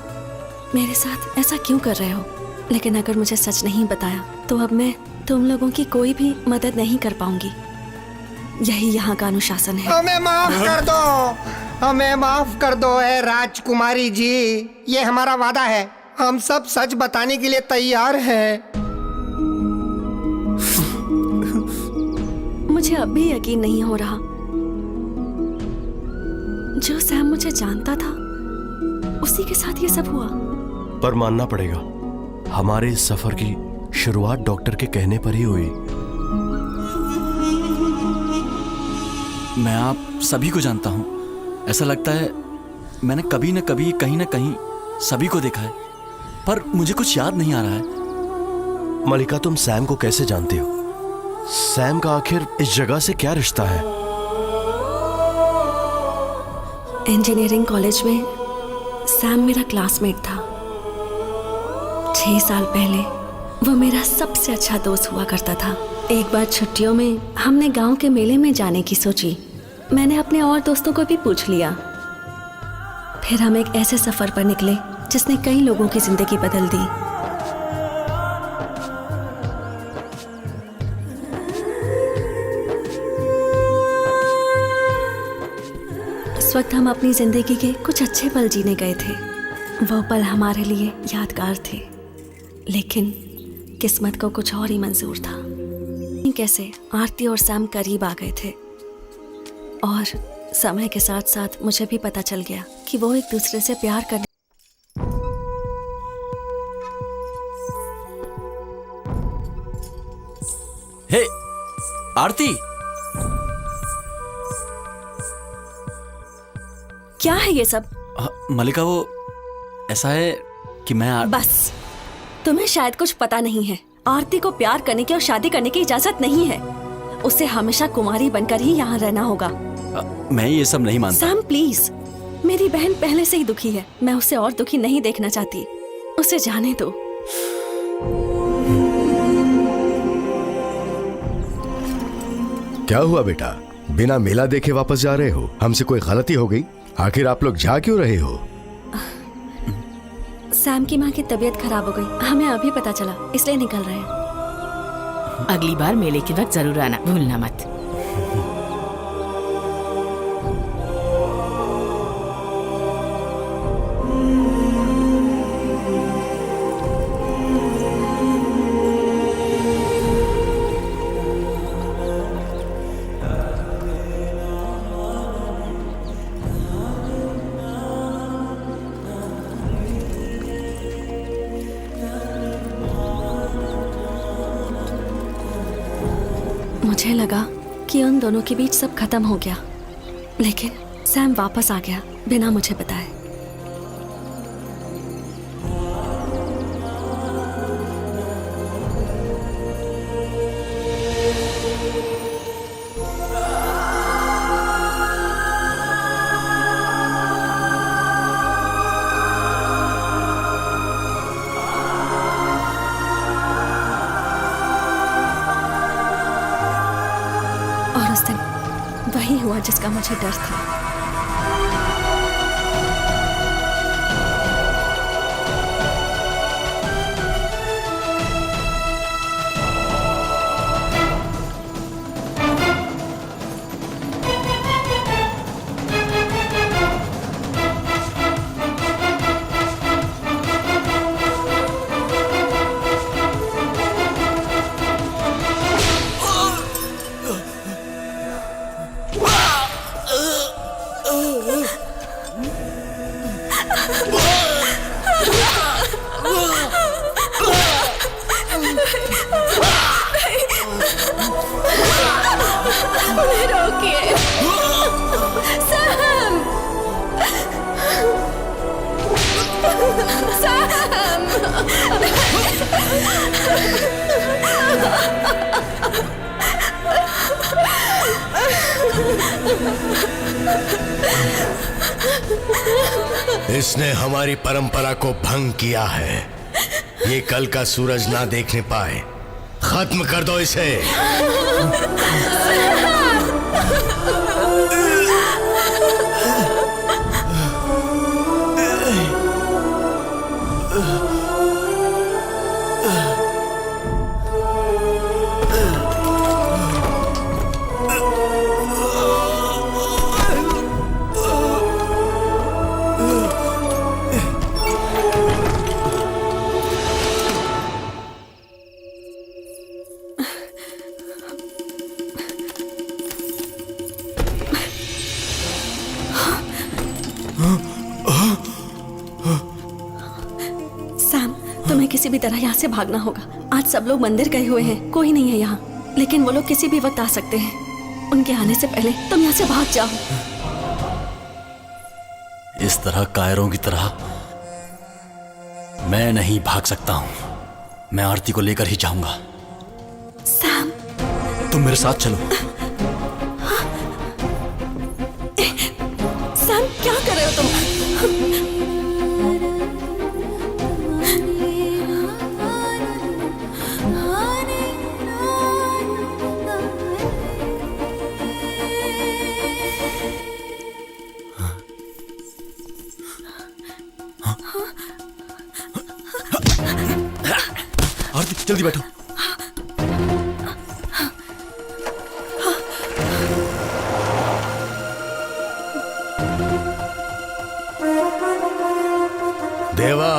मेरे साथ ऐसा क्यों कर रहे हो, लेकिन अगर मुझे सच नहीं बताया तो अब मैं तुम लोगों की कोई भी मदद नहीं कर पाऊंगी। यही यहाँ का अनुशासन है। हमें माफ कर दो, हमें माफ कर दो है राजकुमारी जी। ये हमारा वादा है, हम सब सच बताने के लिए तैयार हैं। मुझे अब भी यकीन नहीं हो रहा। जो सैम मुझे जानता था उसी के साथ ये सब हुआ। पर मानना पड़ेगा, हमारे इस सफर की शुरुआत डॉक्टर के कहने पर ही हुई। मैं आप सभी को जानता हूं। ऐसा लगता है मैंने कभी न कभी कहीं न कहीं सभी को देखा है, पर मुझे कुछ याद नहीं आ रहा है। मलिका, तुम सैम को कैसे जानती हो? सैम का आखिर इस जगह से क्या रिश्ता है? इंजीनियरिंग कॉलेज में सैम मेरा क्लासमेट था। 6 साल पहले वो मेरा सबसे अच्छा दोस्त हुआ करता था। एक बार छुट्टियों में हमने गांव के मेले में जाने की सोची। मैंने अपने और दोस्तों को भी पूछ लिया। फिर हम एक ऐसे सफर पर निकले जिसने कई लोगों की जिंदगी बदल दी। उस वक्त हम अपनी जिंदगी के कुछ अच्छे पल जीने गए थे। वो पल हमारे लिए यादगार थे, लेकिन किस्मत को कुछ और ही मंजूर था। कैसे आरती और सैम करीब आ गए थे, और समय के साथ साथ मुझे भी पता चल गया कि वो एक दूसरे से प्यार करने। हे आरती, क्या है ये सब? मलिका, वो ऐसा है कि मैं बस, तुम्हें शायद कुछ पता नहीं है। आरती को प्यार करने की और शादी करने की इजाजत नहीं है। उसे हमेशा कुमारी बनकर ही यहाँ रहना होगा। मैं ये सब नहीं मानता। सैम प्लीज, मेरी बहन पहले से ही दुखी है। मैं उसे और दुखी नहीं देखना चाहती। उसे जाने दो। क्या हुआ बेटा, बिना मेला देखे वापस जा रहे हो? हमसे कोई गलती हो गई? आखिर आप लोग जा क्यों रहे हो? सैम की माँ की तबीयत खराब हो गई, हमें अभी पता चला, इसलिए निकल रहे हैं। अगली बार मेले के वक्त जरूर आना, भूलना मत। मुझे लगा कि उन दोनों के बीच सब खत्म हो गया, लेकिन सैम वापस आ गया बिना मुझे बताए। और उस दिन वही हुआ जिसका मुझे डर था। उन्हें रोकिए। सैम! इसने हमारी परंपरा को भंग किया है। ये कल का सूरज ना देखने पाए। खत्म कर दो इसे। किसी भी तरह यहाँ से भागना होगा। आज सब लोग मंदिर गए हुए हैं, कोई नहीं है यहाँ, लेकिन वो लोग किसी भी वक्त आ सकते हैं। उनके आने से पहले तुम यहाँ से भाग जाओ। इस तरह कायरों की तरह मैं नहीं भाग सकता हूं। मैं आरती को लेकर ही जाऊंगा। सैम, तुम मेरे साथ चलो। सैम, क्या कर रहे हो तुम? आरती, जल्दी बैठो। देवा,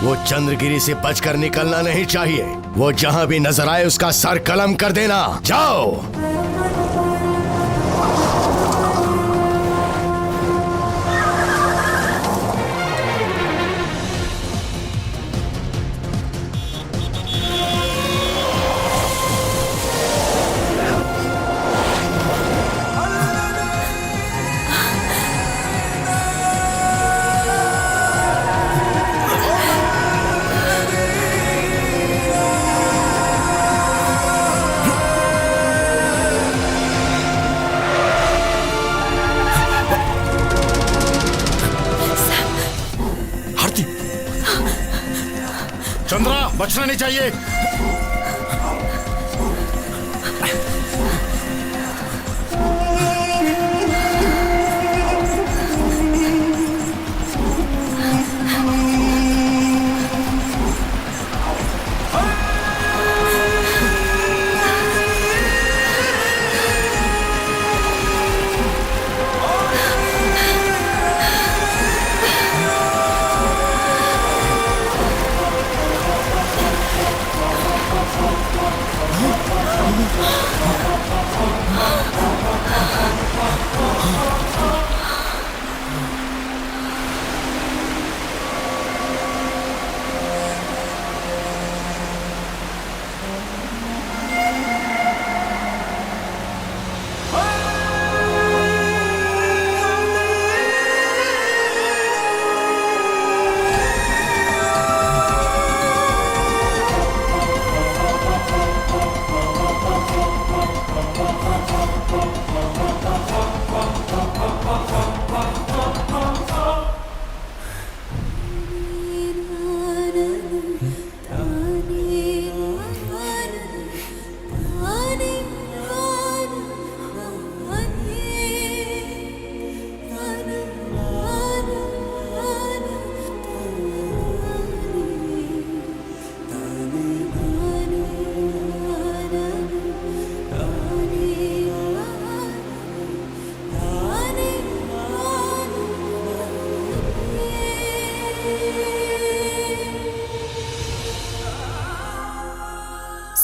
वो चंद्रगिरी से बचकर निकलना नहीं चाहिए। वो जहां भी नजर आए उसका सर कलम कर देना। जाओ। चंद्रा, बचना नहीं चाहिए।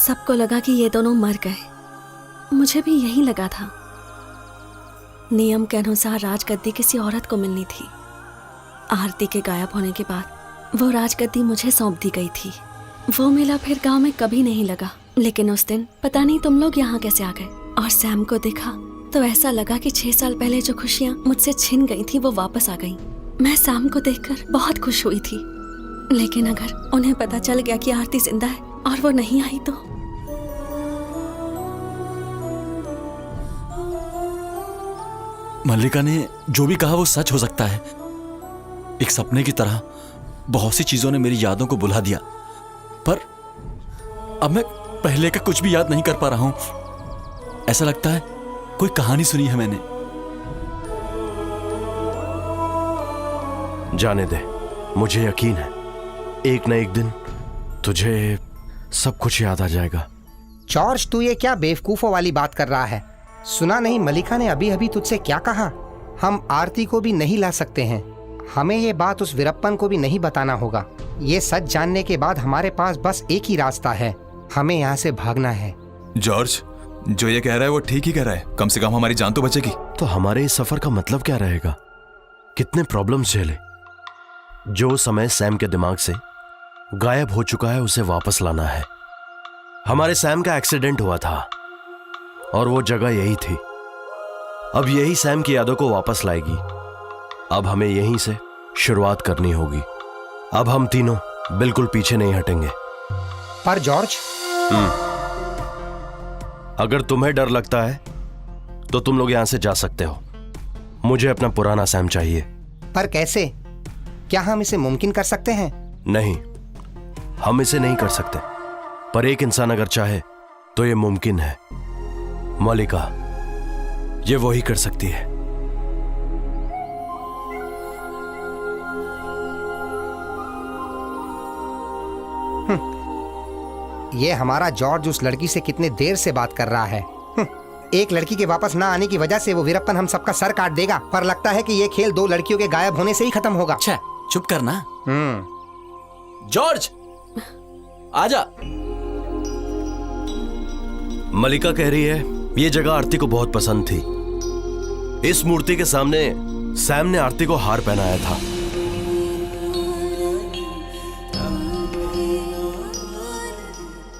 सबको लगा कि ये दोनों मर गए। मुझे भी यही लगा था। नियम के अनुसार राजगद्दी किसी औरत को मिलनी थी। आरती के गायब होने के बाद वो राजगद्दी मुझे सौंप दी गई थी। वो मेला फिर गांव में कभी नहीं लगा, लेकिन उस दिन पता नहीं तुम लोग यहाँ कैसे आ गए। और सैम को देखा तो ऐसा लगा कि 6 साल पहले जो खुशियाँ मुझसे छिन गई थी वो वापस आ गई। मैं सैम को देखकर बहुत खुश हुई थी, लेकिन अगर उन्हें पता चल गया कि आरती जिंदा है और वो नहीं आई तो। मल्लिका ने जो भी कहा वो सच हो सकता है। एक सपने की तरह बहुत सी चीजों ने मेरी यादों को बुला दिया, पर अब मैं पहले का कुछ भी याद नहीं कर पा रहा हूं। ऐसा लगता है कोई कहानी सुनी है मैंने। जाने दे, मुझे यकीन है एक न एक दिन तुझे सब कुछ याद आ जाएगा। जॉर्ज, तू ये क्या बेवकूफों वाली बात कर रहा है? सुना नहीं मलिका ने अभी अभी तुझसे क्या कहा? हम आरती को भी नहीं ला सकते हैं। हमें ये बात उस वीरप्पन को भी नहीं बताना होगा। ये सच जानने के बाद हमारे पास बस एक ही रास्ता है, हमें यहाँ से भागना है। जॉर्ज, जो ये कह रहा है वो ठीक ही कह रहा है। कम से कम हमारी जान तो बचेगी। तो हमारे इस सफर का मतलब क्या रहेगा? कितने प्रॉब्लम्स झेले। जो समय सैम के दिमाग से गायब हो चुका है, उसे वापस लाना है। हमारे सैम का एक्सीडेंट हुआ था और वो जगह यही थी। अब यही सैम की यादों को वापस लाएगी। अब हमें यहीं से शुरुआत करनी होगी। अब हम तीनों बिल्कुल पीछे नहीं हटेंगे। पर जॉर्ज, अगर तुम्हें डर लगता है तो तुम लोग यहां से जा सकते हो। मुझे अपना पुराना सैम चाहिए। पर कैसे? क्या हम इसे मुमकिन कर सकते हैं? नहीं, हम इसे नहीं कर सकते, पर एक इंसान अगर चाहे तो ये मुमकिन है। मलिका, ये वही कर सकती है। ये हमारा जॉर्ज उस लड़की से कितने देर से बात कर रहा है। एक लड़की के वापस ना आने की वजह से वो वीरप्पन हम सबका सर काट देगा। पर लगता है कि ये खेल दो लड़कियों के गायब होने से ही खत्म होगा। अच्छा, चुप करना। जॉर्ज, आजा। मलिका कह रही है ये जगह आरती को बहुत पसंद थी। इस मूर्ति के सामने सैम ने आरती को हार पहनाया था।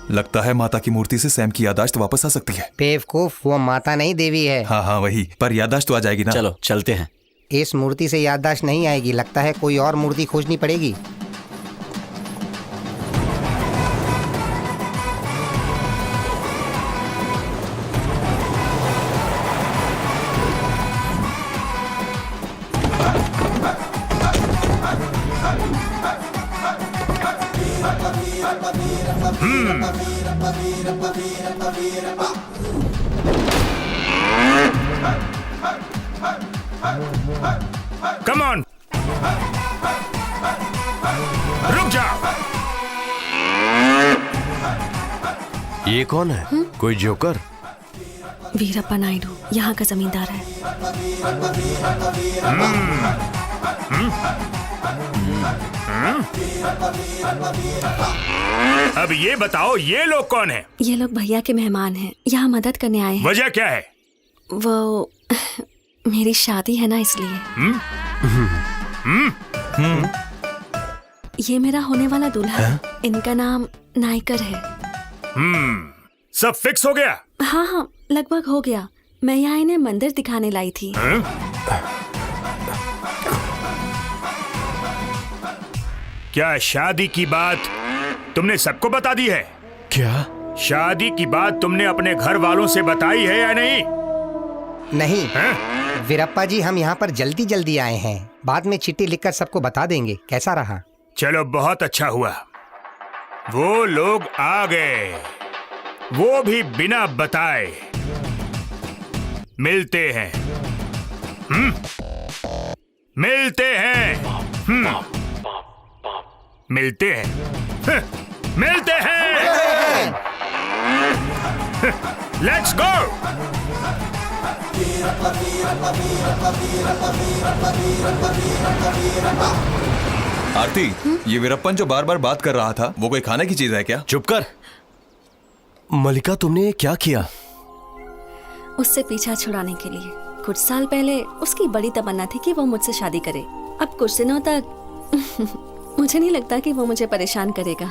लगता है माता की मूर्ति से सैम की याददाश्त वापस आ सकती है। बेवकूफ, वो माता नहीं देवी है। हाँ हाँ वही, पर याददाश्त तो आ जाएगी ना। चलो चलते हैं। इस मूर्ति से याददाश्त नहीं आएगी। लगता है कोई और मूर्ति खोजनी पड़ेगी। कम ऑन, रुक जाओ। ये कौन है? कोई जोकर? वीरप्पा नायडू यहाँ का जमींदार है। अब ये बताओ, ये लोग कौन हैं? ये लोग भैया के मेहमान हैं, यहाँ मदद करने आए हैं। वजह क्या है? वो मेरी शादी है ना, इसलिए। ये मेरा होने वाला दूल्हा, इनका नाम नायकर है। सब फिक्स हो गया? हाँ हाँ, लगभग हो गया। मैं यहाँ इन्हें मंदिर दिखाने लाई थी। क्या शादी की बात तुमने सबको बता दी है? क्या शादी की बात तुमने अपने घर वालों से बताई है या नहीं? नहीं वीरप्पा जी, हम यहाँ पर जल्दी जल्दी आए हैं। बाद में चिट्ठी लिखकर सबको बता देंगे। कैसा रहा? चलो, बहुत अच्छा हुआ। वो लोग आ गए, वो भी बिना बताए। मिलते हैं। मिलते हैं। मिलते हैं। मिलते हैं। Let's go. आरती, ये वीरप्पन जो बार बार बात कर रहा था, वो कोई खाने की चीज है क्या? चुप कर। मलिका, तुमने ये क्या किया? उससे पीछा छुड़ाने के लिए। कुछ साल पहले उसकी बड़ी तमन्ना थी कि वो मुझसे शादी करे। अब कुछ दिनों तक मुझे नहीं लगता कि वो मुझे परेशान करेगा।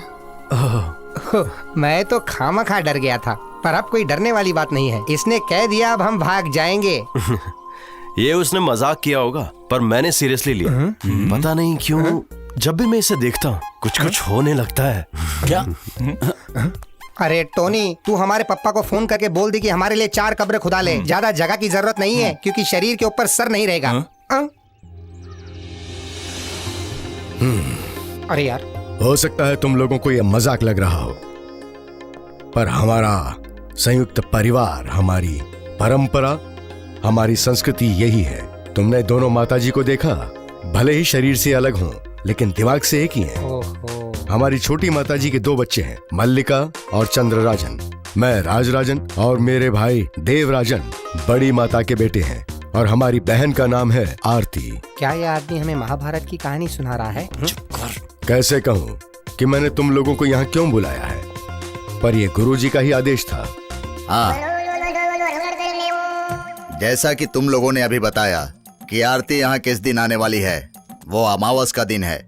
मैं तो खामखा डर गया था, पर अब कोई डरने वाली बात नहीं है। इसने कह दिया, अब हम भाग जाएंगे। ये उसने मजाक किया होगा, पर मैंने सीरियसली लिया। पता नहीं क्यों जब भी मैं इसे देखता हूँ कुछ कुछ होने लगता है। क्या? अरे टोनी, तू हमारे पापा को फोन करके बोल दी कि हमारे लिए 4 कब्र खुदा ले। ज्यादा जगह की जरूरत नहीं है, क्योंकि शरीर के ऊपर सर नहीं रहेगा। अरे यार, हो सकता है तुम लोगों को यह मजाक लग रहा हो, पर हमारा संयुक्त परिवार, हमारी परंपरा, हमारी संस्कृति यही है। तुमने दोनों माताजी को देखा, भले ही शरीर से अलग हों, लेकिन दिमाग से एक ही हैं। हमारी छोटी माताजी के 2 बच्चे हैं, मल्लिका और चंद्रराजन। मैं राजराजन और मेरे भाई देवराजन बड़ी माता के बेटे हैं, और हमारी बहन का नाम है आरती। क्या ये आदमी हमें महाभारत की कहानी सुना रहा है? कैसे कहूँ कि मैंने तुम लोगों को यहाँ क्यों बुलाया है, पर यह गुरुजी का ही आदेश था। जैसा कि तुम लोगों ने अभी बताया कि आरती यहाँ किस दिन आने वाली है, वो अमावस का दिन है।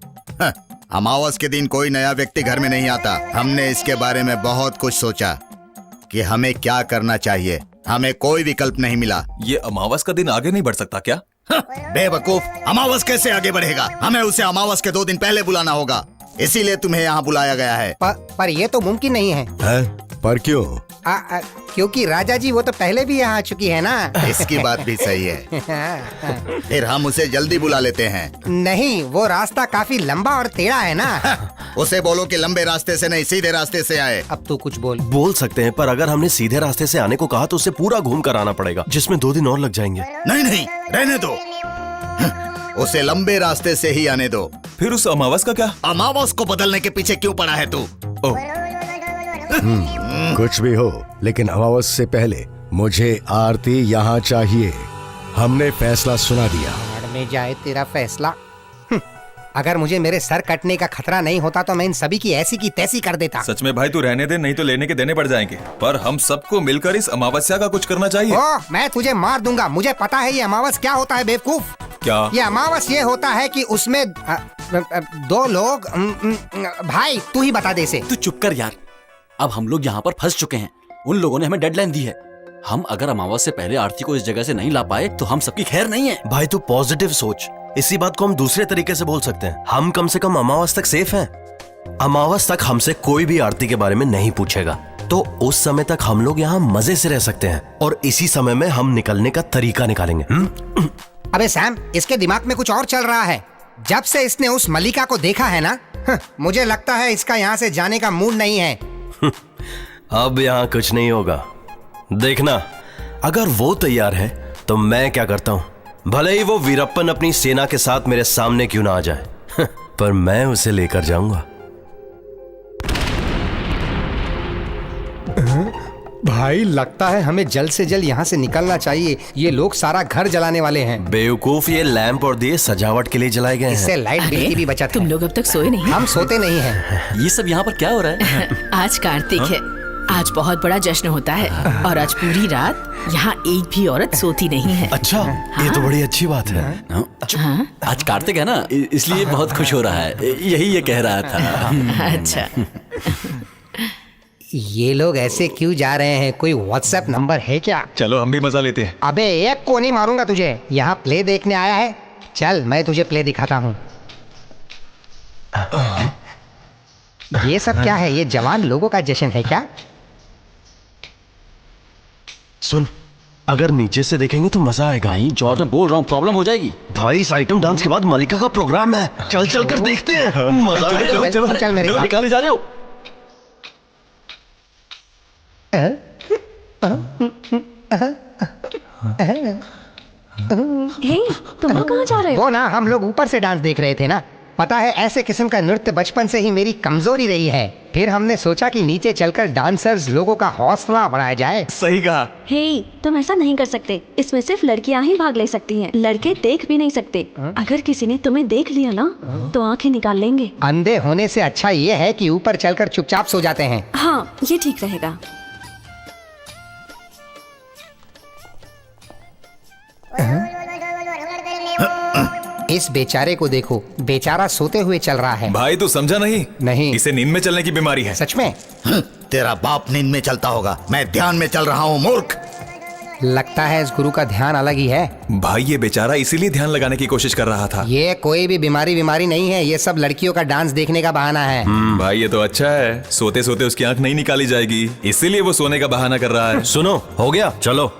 अमावस के दिन कोई नया व्यक्ति घर में नहीं आता। हमने इसके बारे में बहुत कुछ सोचा कि हमें क्या करना चाहिए। हमें कोई विकल्प नहीं मिला। ये अमावस का दिन आगे नहीं बढ़ सकता क्या? बेवकूफ, अमावस कैसे आगे बढ़ेगा? हमें उसे अमावस के 2 दिन पहले बुलाना होगा। इसीलिए तुम्हें यहाँ बुलाया गया है। पर ये तो मुमकिन नहीं है। पर क्यों? क्योंकि राजा जी वो तो पहले भी यहाँ आ चुकी है ना। इसकी बात भी सही है। फिर हम उसे जल्दी बुला लेते हैं। नहीं, वो रास्ता काफी लंबा और टेढ़ा है ना। उसे बोलो कि लंबे रास्ते से नहीं, सीधे रास्ते से आए। अब तू कुछ बोल सकते हैं, पर अगर हमने सीधे रास्ते से आने को कहा तो उसे पूरा घूम कर आना पड़ेगा, जिसमें 2 दिन और लग जाएंगे। नहीं, रहने दो। उसे लंबे रास्ते से ही आने दो। फिर उस अमावस का क्या? अमावस को बदलने के पीछे क्यों पड़ा है तू? कुछ भी हो, लेकिन अमावस से पहले मुझे आरती यहाँ चाहिए। हमने फैसला सुना दिया। में जाए तेरा फैसला। अगर मुझे मेरे सर कटने का खतरा नहीं होता तो मैं इन सभी की ऐसी की तैसी कर देता। सच में भाई, तू रहने दे, नहीं तो लेने के देने पड़ जाएंगे। पर हम सबको मिलकर इस अमावस्या का कुछ करना चाहिए। मैं तुझे मार दूंगा। मुझे पता है ये अमावस क्या होता है बेवकूफ। क्या? ये अमावस ये होता है कि उसमें 2 लोग। भाई तू ही बता दे इसे। तू चुप कर यार। अब हम लोग यहाँ पर फंस चुके हैं। उन लोगों ने हमें डेडलाइन दी है। हम अगर अमावस से पहले आरती को इस जगह से नहीं ला पाए तो हम सबकी खैर नहीं है। भाई तू पॉजिटिव सोच। इसी बात को हम दूसरे तरीके से बोल सकते हैं। हम कम से कम अमावस तक सेफ हैं। अमावस तक हमसे कोई भी आरती के बारे में नहीं पूछेगा, तो उस समय तक हम लोग यहाँ मजे से रह सकते हैं और इसी समय में हम निकलने का तरीका निकालेंगे। अबे सैम, इसके दिमाग में कुछ और चल रहा है। जब से इसने उस मलिका को देखा है ना, मुझे लगता है इसका यहाँ से जाने का मूड नहीं है। अब यहाँ कुछ नहीं होगा। देखना, अगर वो तैयार है तो मैं क्या करता हूँ। भले ही वो वीरप्पन अपनी सेना के साथ मेरे सामने क्यों ना आ जाए, पर मैं उसे लेकर जाऊंगा। भाई लगता है हमें जल्द से जल्द यहाँ से निकलना चाहिए। ये लोग सारा घर जलाने वाले हैं। बेवकूफ, ये लैंप और दिए सजावट के लिए जलाए गए हैं। इससे लाइट बिल की भी बचत। तुम लोग अब तक सोए नहीं? हम सोते नहीं हैं। ये सब यहाँ पर क्या हो रहा है? आज कार्तिक है। आज बहुत बड़ा जश्न होता है और आज पूरी रात यहाँ एक भी औरत सोती नहीं है। अच्छा, ये तो बड़ी अच्छी बात है। आज कार्तिक है ना, इसलिए बहुत खुश हो रहा है। यही ये कह रहा था। अच्छा, ये लोग ऐसे क्यों जा रहे हैं? कोई व्हाट्सएप नंबर है क्या? चलो हम भी मजा लेते हैं। अबे एक को नहीं मारूंगा तुझे। यहाँ प्ले देखने आया है? चल मैं तुझे प्ले दिखाता हूँ। ये सब क्या है? ये जवान लोगों का जश्न है क्या? सुन, अगर नीचे से देखेंगे तो मजा आएगा। नहीं जॉर्ज, मैं बोल रहा हूँ प्रॉब्लम हो जाएगी। भाई इस आइटम डांस के बाद मलिका का प्रोग्राम है। चल चल कर देखते हैं। मजा आएगा। चल मेरे साथ। निकाले जा रहे हो? तुम लोग कहाँ जा रहे हो? वो ना, हम लोग ऊपर से डांस देख रहे थे ना। पता है, ऐसे किस्म का नृत्य बचपन से ही मेरी कमजोरी रही है। फिर हमने सोचा कि नीचे चलकर डांसर्स लोगों का हौसला बढ़ाया जाए। सही कहा। हे, तुम ऐसा नहीं कर सकते। इसमें सिर्फ लड़कियां ही भाग ले सकती हैं। लड़के देख भी नहीं सकते। अगर किसी ने तुम्हें देख लिया ना तो आंखें निकाल लेंगे। अंधे होने से अच्छा ये है कि ऊपर चलकर चुपचाप सो जाते हैं। हाँ, ये ठीक रहेगा। इस बेचारे को देखो, बेचारा सोते हुए चल रहा है। भाई तू समझा नहीं? नहीं। इसे नींद में चलने की बीमारी है। सच में? तेरा बाप नींद में चलता होगा। मैं ध्यान में चल रहा हूँ, मूर्ख। लगता है इस गुरु का ध्यान अलग ही है। भाई ये बेचारा इसीलिए ध्यान लगाने की कोशिश कर रहा था। ये कोई भी बीमारी नहीं है। ये सब लड़कियों का डांस देखने का बहाना है। भाई ये तो अच्छा है। सोते सोते उसकी आंख नहीं निकाली जाएगी, इसीलिए वो सोने का बहाना कर रहा है। सुनो, हो गया, चलो।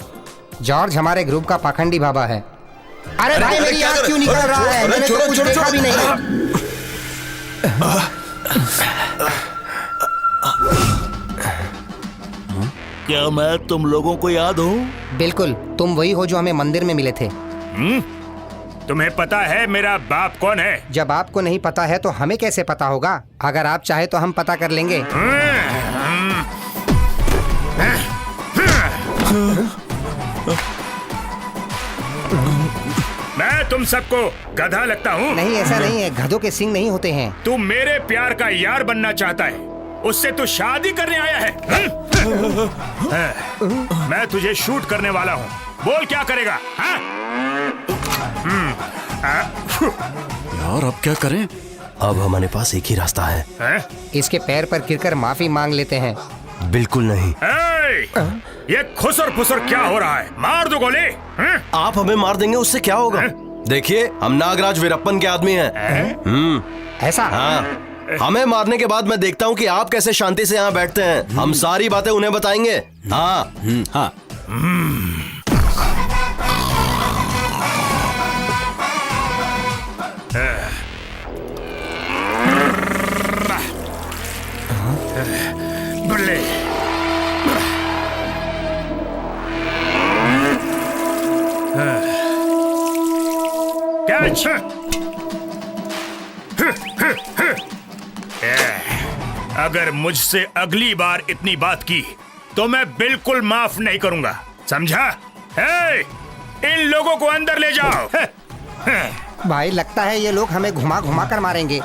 जॉर्ज हमारे ग्रुप का पाखंडी बाबा है। अरे भाई, मेरी आंख क्यों निकल रहा है? मैंने तो कुछ देखा भी नहीं। क्या मैं तुम लोगों को याद हूँ? बिल्कुल, तुम वही हो जो हमें मंदिर में मिले थे। तुम्हें पता है मेरा बाप कौन है? जब आपको नहीं पता है तो हमें कैसे पता होगा? अगर आप चाहे तो हम पता कर लेंगे। मैं तुम सबको गधा लगता हूँ? नहीं, ऐसा नहीं है। गधों के सिंग नहीं होते हैं। तू मेरे प्यार का यार बनना चाहता है, उससे तू शादी करने आया है। मैं तुझे शूट करने वाला हूँ। बोल क्या करेगा? यार अब क्या करें? अब हमारे पास एक ही रास्ता है। इसके पैर पर गिरकर माफी मांग लेते हैं। बिल्कुल नहीं। ये खुसर फुसर क्या हो रहा है? मार दो गोली। आप हमें मार देंगे उससे क्या होगा? देखिए हम नागराज वीरप्पन के आदमी हैं। ऐसा? हाँ, हमें मारने के बाद मैं देखता हूँ कि आप कैसे शांति से यहाँ बैठते हैं। हम सारी बातें उन्हें बताएंगे। हाँ हाँ। बल्ले। कैच। अगर मुझसे अगली बार इतनी बात की तो मैं बिल्कुल माफ नहीं करूंगा, समझा? इन लोगों को अंदर ले जाओ। भाई लगता है ये लोग हमें घुमा घुमा कर मारेंगे।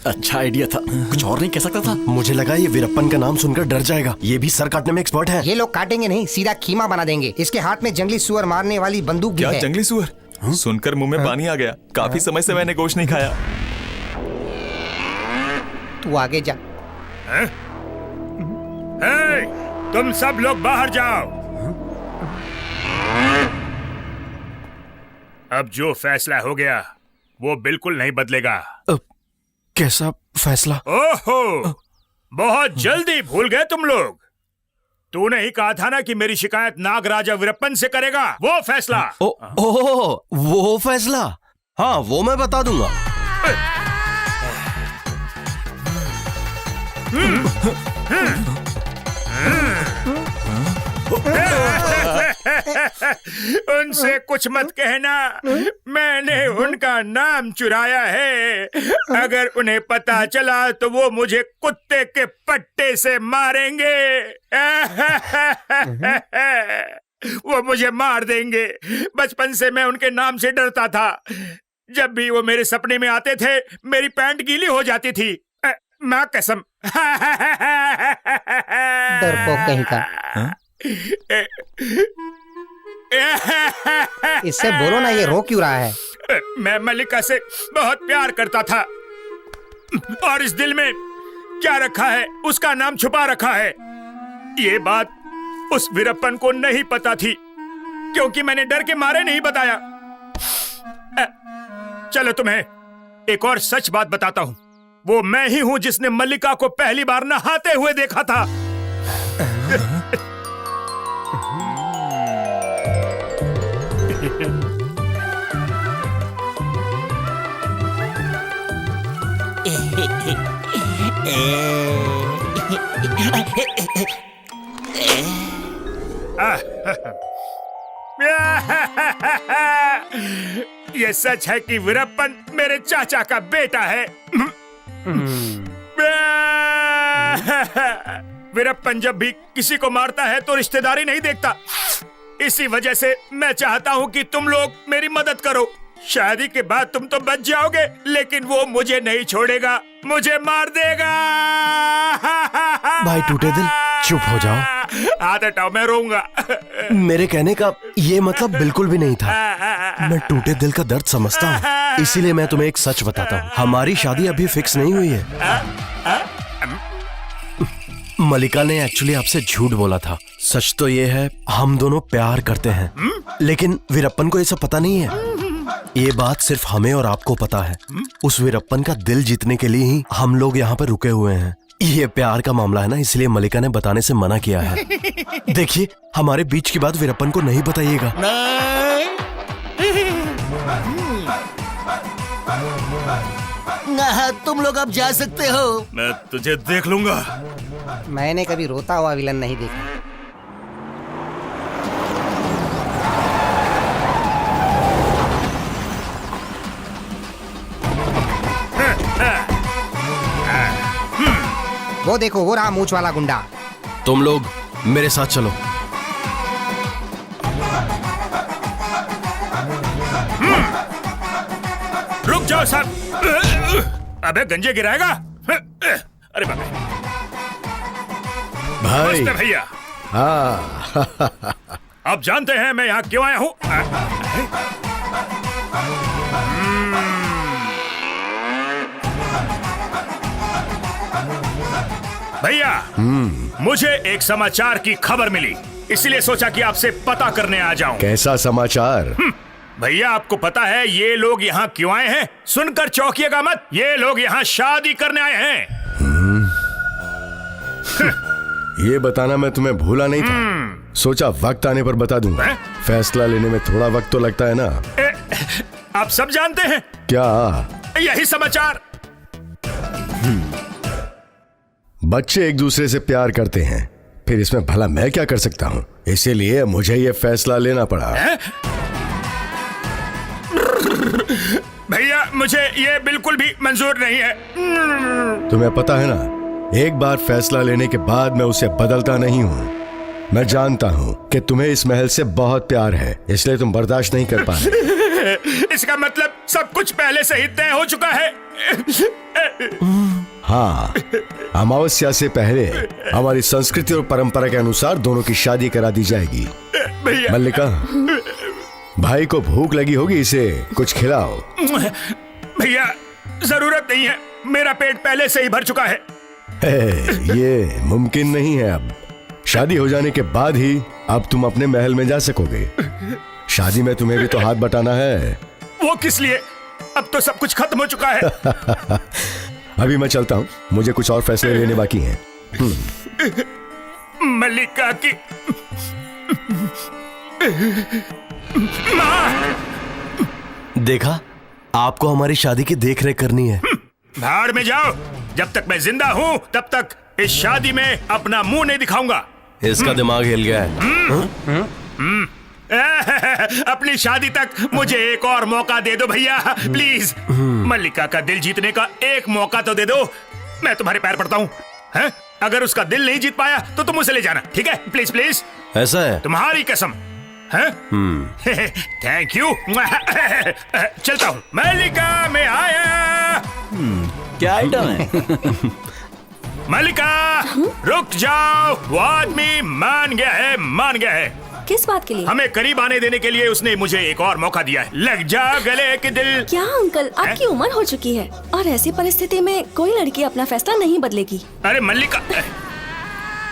अच्छा आइडिया था, कुछ और नहीं कह सकता था। मुझे लगा ये वीरप्पन का नाम सुनकर डर जाएगा। ये भी सर काटने में एक्सपर्ट है। ये लोग काटेंगे नहीं, सीधा खीमा बना देंगे। इसके हाथ में जंगली सुअर मारने वाली बंदूक भी है। जंगली सुअर? सुनकर मुंह में पानी आ गया। काफी समय से मैंने गोश्त नहीं खाया। तू आगे जा। तुम सब लोग बाहर जाओ। अब जो फैसला हो गया वो बिल्कुल नहीं बदलेगा। कैसा फैसला? ओहो, बहुत जल्दी भूल गए तुम लोग। तूने ही कहा था ना कि मेरी शिकायत नागराजा वीरप्पन से करेगा। वो फैसला। वो फैसला? हाँ, वो मैं बता दूंगा। उनसे कुछ मत कहना, मैंने उनका नाम चुराया है। अगर उन्हें पता चला तो वो मुझे कुत्ते के पट्टे से मारेंगे। वो मुझे मार देंगे। बचपन से मैं उनके नाम से डरता था। जब भी वो मेरे सपने में आते थे मेरी पैंट गीली हो जाती थी। माँ कसम। डरपोक कहीं का। इससे बोलो ना, ये रो क्यों रहा है? मैं मल्लिका से बहुत प्यार करता था और इस दिल में क्या रखा है उसका नाम छुपा रखा है। ये बात उस वीरप्पन को नहीं पता थी क्योंकि मैंने डर के मारे नहीं बताया। चलो तुम्हें एक और सच बात बताता हूँ। वो मैं ही हूँ जिसने मल्लिका को पहली बार नहाते हुए देखा था। ये सच है कि वीरप्पन मेरे चाचा का बेटा है। वीरप्पन जब भी किसी को मारता है तो रिश्तेदारी नहीं देखता। इसी वजह से मैं चाहता हूँ कि तुम लोग मेरी मदद करो। शादी के बाद तुम तो बच जाओगे लेकिन वो मुझे नहीं छोड़ेगा, मुझे मार देगा। भाई टूटे दिल, चुप हो जाओ। हाथ हटाओ, मैं रोऊंगा। मेरे कहने का ये मतलब बिल्कुल भी नहीं था। मैं टूटे दिल का दर्द समझता हूँ, इसीलिए मैं तुम्हें एक सच बताता हूँ। हमारी शादी अभी फिक्स नहीं हुई है। मल्लिका ने एक्चुअली आपसे झूठ बोला था। सच तो ये है हम दोनों प्यार करते हैं, लेकिन वीरप्पन को ये सब पता नहीं है। ये बात सिर्फ हमें और आपको पता है। उस वीरप्पन का दिल जीतने के लिए ही हम लोग यहाँ पर रुके हुए हैं। ये प्यार का मामला है ना, इसलिए मल्लिका ने बताने से मना किया है। देखिए, हमारे बीच की बात वीरप्पन को नहीं बताइएगा। तुम लोग अब जा सकते हो। मैं तुझे देख लूंगा। मैंने कभी रोता हुआ विलन नहीं देखा। वो देखो, वो रहा मूंछ वाला गुंडा। तुम लोग मेरे साथ चलो। रुक जाओ सब। अबे गंजे गिराएगा। अरे बाबा भाई। नमस्ते भैया। हाँ। आप जानते हैं मैं यहाँ क्यों आया हूँ? मुझे एक समाचार की खबर मिली, इसलिए सोचा कि आपसे पता करने आ जाऊं। कैसा समाचार? भैया आपको पता है ये लोग यहाँ क्यों आए हैं? सुनकर चौंकिएगा मत, ये लोग यहाँ शादी करने आए हैं। ये बताना मैं तुम्हें भूला नहीं था। सोचा वक्त आने पर बता दूंगा। फैसला लेने में थोड़ा वक्त तो लगता है ना। आप सब जानते हैं क्या? यही समाचार। बच्चे एक दूसरे से प्यार करते हैं, फिर इसमें भला मैं क्या कर सकता हूँ? इसीलिए मुझे ये फैसला लेना पड़ा। भैया मुझे ये बिल्कुल भी मंजूर नहीं है। तुम्हें पता है ना, एक बार फैसला लेने के बाद मैं उसे बदलता नहीं हूँ। मैं जानता हूँ कि तुम्हें इस महल से बहुत प्यार है, इसलिए तुम बर्दाश्त नहीं कर पा रहे। इसका मतलब सब कुछ पहले से ही तय हो चुका है। हाँ, अमावस्या से पहले हमारी संस्कृति और परंपरा के अनुसार दोनों की शादी करा दी जाएगी। मल्लिका, भाई को भूख लगी होगी, इसे कुछ खिलाओ। भैया जरूरत नहीं है, मेरा पेट पहले से ही भर चुका है। ये मुमकिन नहीं है। अब शादी हो जाने के बाद ही अब तुम अपने महल में जा सकोगे। शादी में तुम्हें भी तो हाथ बटाना है। वो किस लिए? अब तो सब कुछ खत्म हो चुका है। अभी मैं चलता हूँ, मुझे कुछ और फैसले लेने बाकी हैं। मल्लिका की माँ। देखा, आपको हमारी शादी की देखरेख करनी है। भाड़ में जाओ, जब तक मैं जिंदा हूँ तब तक इस शादी में अपना मुंह नहीं दिखाऊंगा। इसका दिमाग हिल गया है। अपनी शादी तक मुझे एक और मौका दे दो भैया, प्लीज। मल्लिका का दिल जीतने का एक मौका तो दे दो। मैं तुम्हारे पैर पड़ता हूँ। अगर उसका दिल नहीं जीत पाया तो तुम उसे ले जाना, ठीक है? Please please. ऐसा है? तुम्हारी कसम। Thank you. चलता हूँ। मल्लिका में आया। क्या आइटम है? मल्लिका रुक जाओ, वो आदमी मान गया है, मान गया है। किस बात के लिए? हमें करीब आने देने के लिए उसने मुझे एक और मौका दिया है। लग जा गले के दिल। क्या अंकल, आपकी उम्र हो चुकी है और ऐसी परिस्थिति में कोई लड़की अपना फैसला नहीं बदलेगी। अरे मल्लिका,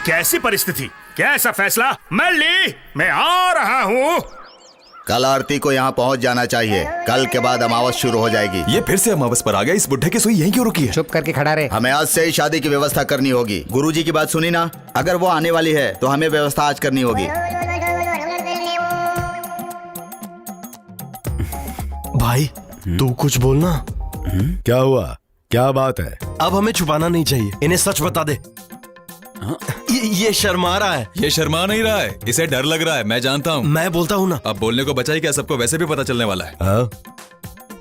कैसी परिस्थिति, कैसा फैसला? मल्ली, मैं आ रहा हूँ। कल आरती को यहाँ पहुँच जाना चाहिए। कल के बाद अमावस शुरू हो जाएगी। ये फिर से अमावस पर आ गया। इस बुढ़े की सुई यहीं क्यों रुकी है? चुप करके खड़ा रहे। हमें आज से ही शादी की व्यवस्था करनी होगी। गुरुजी की बात सुनी ना? अगर वो आने वाली है तो हमें व्यवस्था आज करनी होगी। भाई तू कुछ बोलना। क्या हुआ? क्या बात है? अब हमें छुपाना नहीं चाहिए, इन्हें सच बता दे। ये शर्मा रहा है। ये शर्मा नहीं रहा है, इसे डर लग रहा है। मैं जानता हूँ। मैं बोलता हूँ ना। अब बोलने को बचा ही क्या? सबको वैसे भी पता चलने वाला है। हाँ?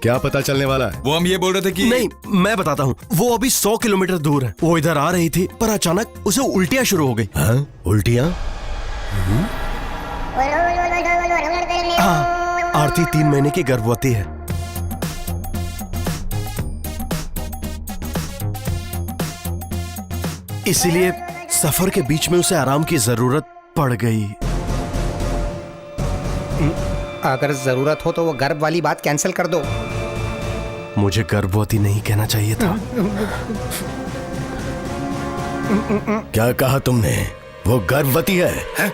क्या पता चलने वाला है? वो हम ये बोल रहे थे कि नहीं, मैं बताता हूँ। वो अभी 100 किलोमीटर दूर है। वो इधर आ रही थी पर अचानक उसे उल्टियाँ शुरू हो गई। हाँ? उल्टियाँ? हाँ, आरती 3 महीने की गर्भवती है। इसीलिए सफर के बीच में उसे आराम की जरूरत पड़ गई। अगर जरूरत हो तो वो गर्भ वाली बात कैंसिल कर दो। मुझे गर्भवती नहीं कहना चाहिए था। क्या कहा तुमने? वो गर्भवती है?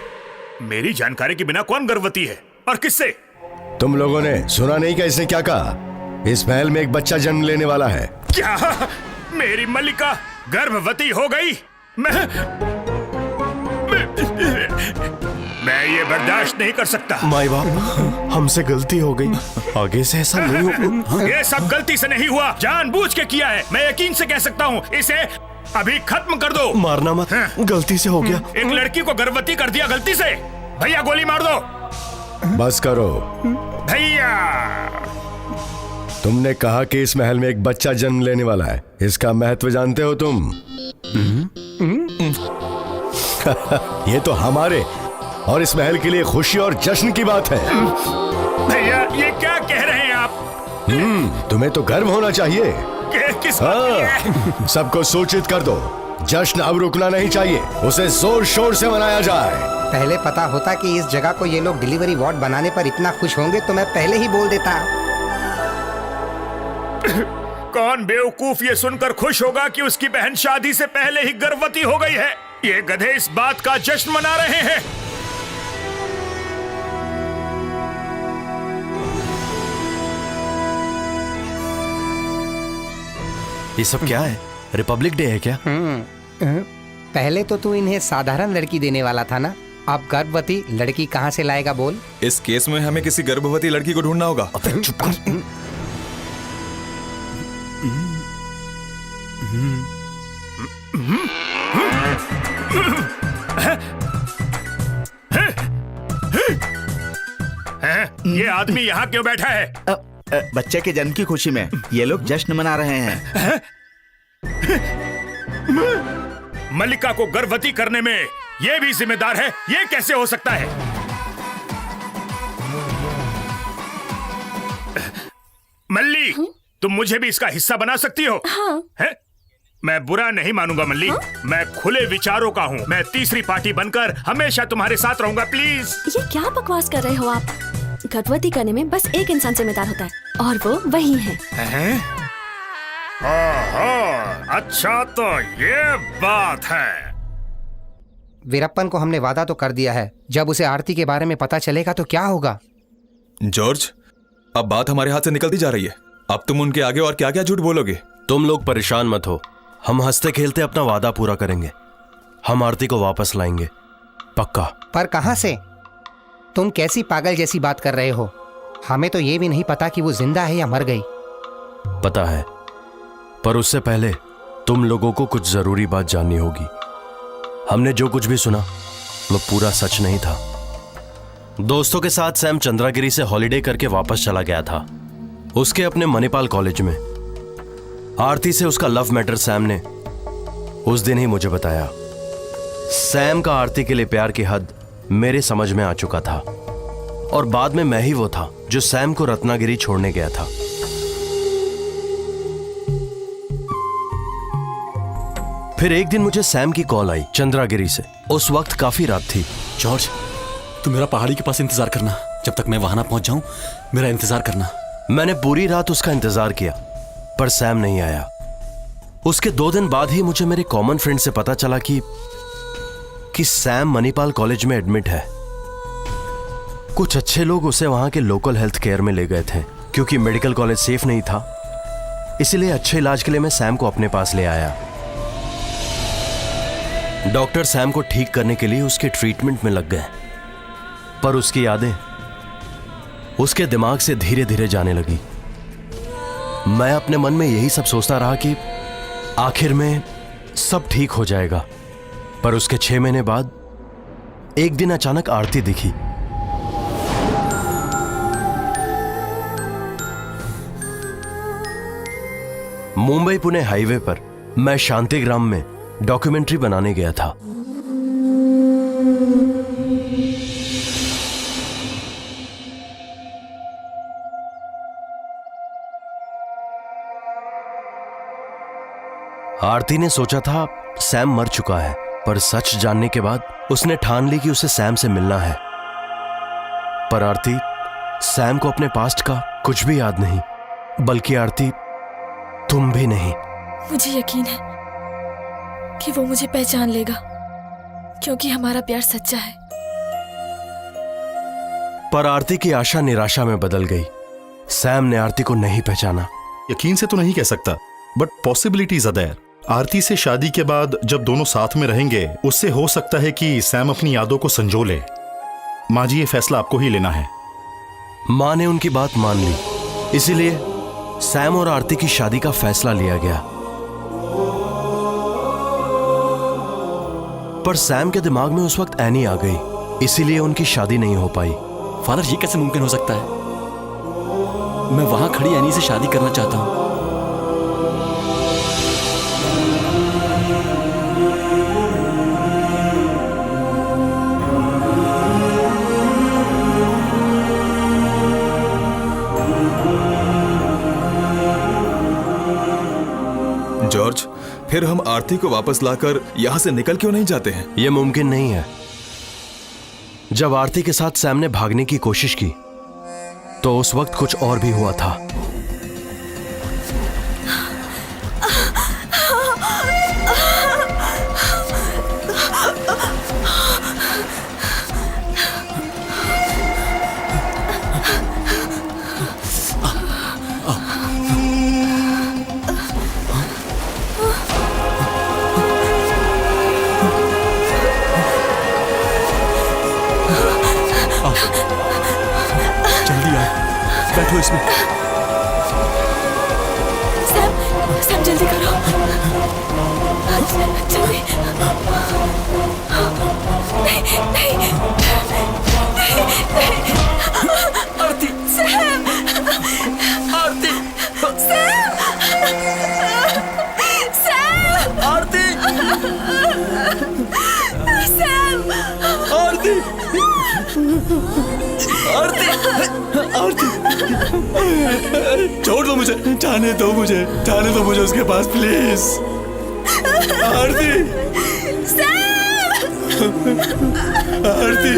मेरी जानकारी के बिना कौन गर्भवती है और किससे? तुम लोगों ने सुना नहीं क्या इसने क्या कहा? इस महल में एक बच्चा जन्म लेने वाला है। क्या? मेरी मल्लिका गर्भवती हो गई? मैं ये बर्दाश्त नहीं कर सकता। माई बाप, हमसे गलती हो गई। आगे से ऐसा नहीं होगा। ये सब गलती से नहीं हुआ, जानबूझ के किया है। मैं यकीन से कह सकता हूँ, इसे अभी खत्म कर दो। मारना मत, गलती से हो गया। एक लड़की को गर्भवती कर दिया गलती से। भैया गोली मार दो। बस करो भैया। तुमने कहा कि इस महल में एक बच्चा जन्म लेने वाला है। इसका महत्व जानते हो तुम? ये तो हमारे और इस महल के लिए खुशी और जश्न की बात है। भैया ये क्या कह रहे हैं आप? तुम्हें तो गर्व होना चाहिए। किस हाँ, सबको सूचित कर दो। जश्न अब रुकना नहीं चाहिए, उसे जोर शोर से मनाया जाए। पहले पता होता कि इस जगह को ये लोग डिलीवरी वार्ड बनाने पर इतना खुश होंगे तो मैं पहले ही बोल देता। कौन बेवकूफ ये सुनकर खुश होगा कि उसकी बहन शादी से पहले ही गर्भवती हो गई है? ये गधे इस बात का जश्न मना रहे हैं। ये सब क्या है? रिपब्लिक डे है क्या? पहले तो तू इन्हें साधारण लड़की देने वाला था ना, अब गर्भवती लड़की कहाँ से लाएगा बोल? इस केस में हमें किसी गर्भवती लड़की को ढूंढना होगा। चुप कर। ये आदमी यहाँ क्यों बैठा है? बच्चे के जन्म की खुशी में ये लोग जश्न मना रहे हैं। मल्लिका को गर्भवती करने में ये भी जिम्मेदार है? ये कैसे हो सकता है? मल्ली, तुम मुझे भी इसका हिस्सा बना सकती हो? हाँ। है? मैं बुरा नहीं मानूंगा मल्ली। मैं खुले विचारों का हूँ। मैं तीसरी पार्टी बनकर हमेशा तुम्हारे साथ रहूंगा, प्लीज। ये क्या बकवास कर रहे हो आप? गर्भवती करने में बस एक इंसान जिम्मेदार होता है और वो वही है। ओहो, अच्छा तो ये बात है। वीरप्पन को हमने वादा तो कर दिया है, जब उसे आरती के बारे में पता चलेगा तो क्या होगा? जॉर्ज, अब बात हमारे हाथ से निकलती जा रही है। अब तुम उनके आगे और क्या क्या झूठ बोलोगे? तुम लोग परेशान मत हो, हम हंसते खेलते अपना वादा पूरा करेंगे। हम आरती को वापस लाएंगे, पक्का। पर कहां से? तुम कैसी पागल जैसी बात कर रहे हो? हमें तो ये भी नहीं पता कि वो जिंदा है या मर गई। पता है, पर उससे पहले तुम लोगों को कुछ जरूरी बात जाननी होगी। हमने जो कुछ भी सुना वो पूरा सच नहीं था। दोस्तों के साथ सैम चंद्रागिरी से हॉलिडे करके वापस चला गया था, उसके अपने मणिपाल कॉलेज में। आरती से उसका लव मैटर सैम ने उस दिन ही मुझे बताया। सैम का आरती के लिए प्यार की हद मेरे समझ में आ चुका था, और बाद में मैं ही वो था जो सैम को रत्नागिरी छोड़ने गया था। फिर एक दिन मुझे सैम की कॉल आई चंद्रागिरी से। उस वक्त काफी रात थी। जॉर्ज, तुम मेरा पहाड़ी के पास इंतजार करना, जब तक मैं वहां ना पहुंच जाऊं मेरा इंतजार करना। मैंने पूरी रात उसका इंतजार किया, पर सैम नहीं आया। उसके 2 दिन बाद ही मुझे मेरे कॉमन फ्रेंड से पता चला कि सैम मणिपाल कॉलेज में एडमिट है। कुछ अच्छे लोग उसे वहां के लोकल हेल्थ केयर में ले गए थे, क्योंकि मेडिकल कॉलेज सेफ नहीं था। इसलिए अच्छे इलाज के लिए मैं सैम को अपने पास ले आया। डॉक्टर सैम को ठीक करने के लिए उसके ट्रीटमेंट में लग गए, पर उसकी यादें उसके दिमाग से धीरे धीरे जाने लगी। मैं अपने मन में यही सब सोचता रहा कि आखिर में सब ठीक हो जाएगा। पर उसके 6 महीने बाद एक दिन अचानक आरती दिखी। मुंबई पुणे हाईवे पर मैं शांतिग्राम में डॉक्यूमेंट्री बनाने गया था। आरती ने सोचा था सैम मर चुका है, पर सच जानने के बाद उसने ठान ली कि उसे सैम से मिलना है। पर आरती, सैम को अपने पास्ट का कुछ भी याद नहीं, बल्कि आरती तुम भी नहीं। मुझे यकीन है कि वो मुझे पहचान लेगा, क्योंकि हमारा प्यार सच्चा है। पर आरती की आशा निराशा में बदल गई। सैम ने आरती को नहीं पहचाना। यकीन से तो नहीं कह सकता, बट पॉसिबिलिटीज आर देयर। आरती से शादी के बाद जब दोनों साथ में रहेंगे, उससे हो सकता है कि सैम अपनी यादों को संजो ले। माँ जी, ये फैसला आपको ही लेना है। माँ ने उनकी बात मान ली, इसीलिए सैम और आरती की शादी का फैसला लिया गया। पर सैम के दिमाग में उस वक्त एनी आ गई, इसीलिए उनकी शादी नहीं हो पाई। फादर, ये कैसे मुमकिन हो सकता है? मैं वहां खड़ी एनी से शादी करना चाहता हूं। जॉर्ज, फिर हम आरती को वापस लाकर यहां से निकल क्यों नहीं जाते हैं? यह मुमकिन नहीं है। जब आरती के साथ सैम ने भागने की कोशिश की, तो उस वक्त कुछ और भी हुआ था। बैठो इसमें। सैम जल्दी करो, जल्दी। नहीं, आरती, सैम, आरती, सैम, सैम, आरती, सैम, आरती, आरती, आरती, छोड़ दो मुझे, जाने दो मुझे उसके पास प्लीज। आरती, आरती।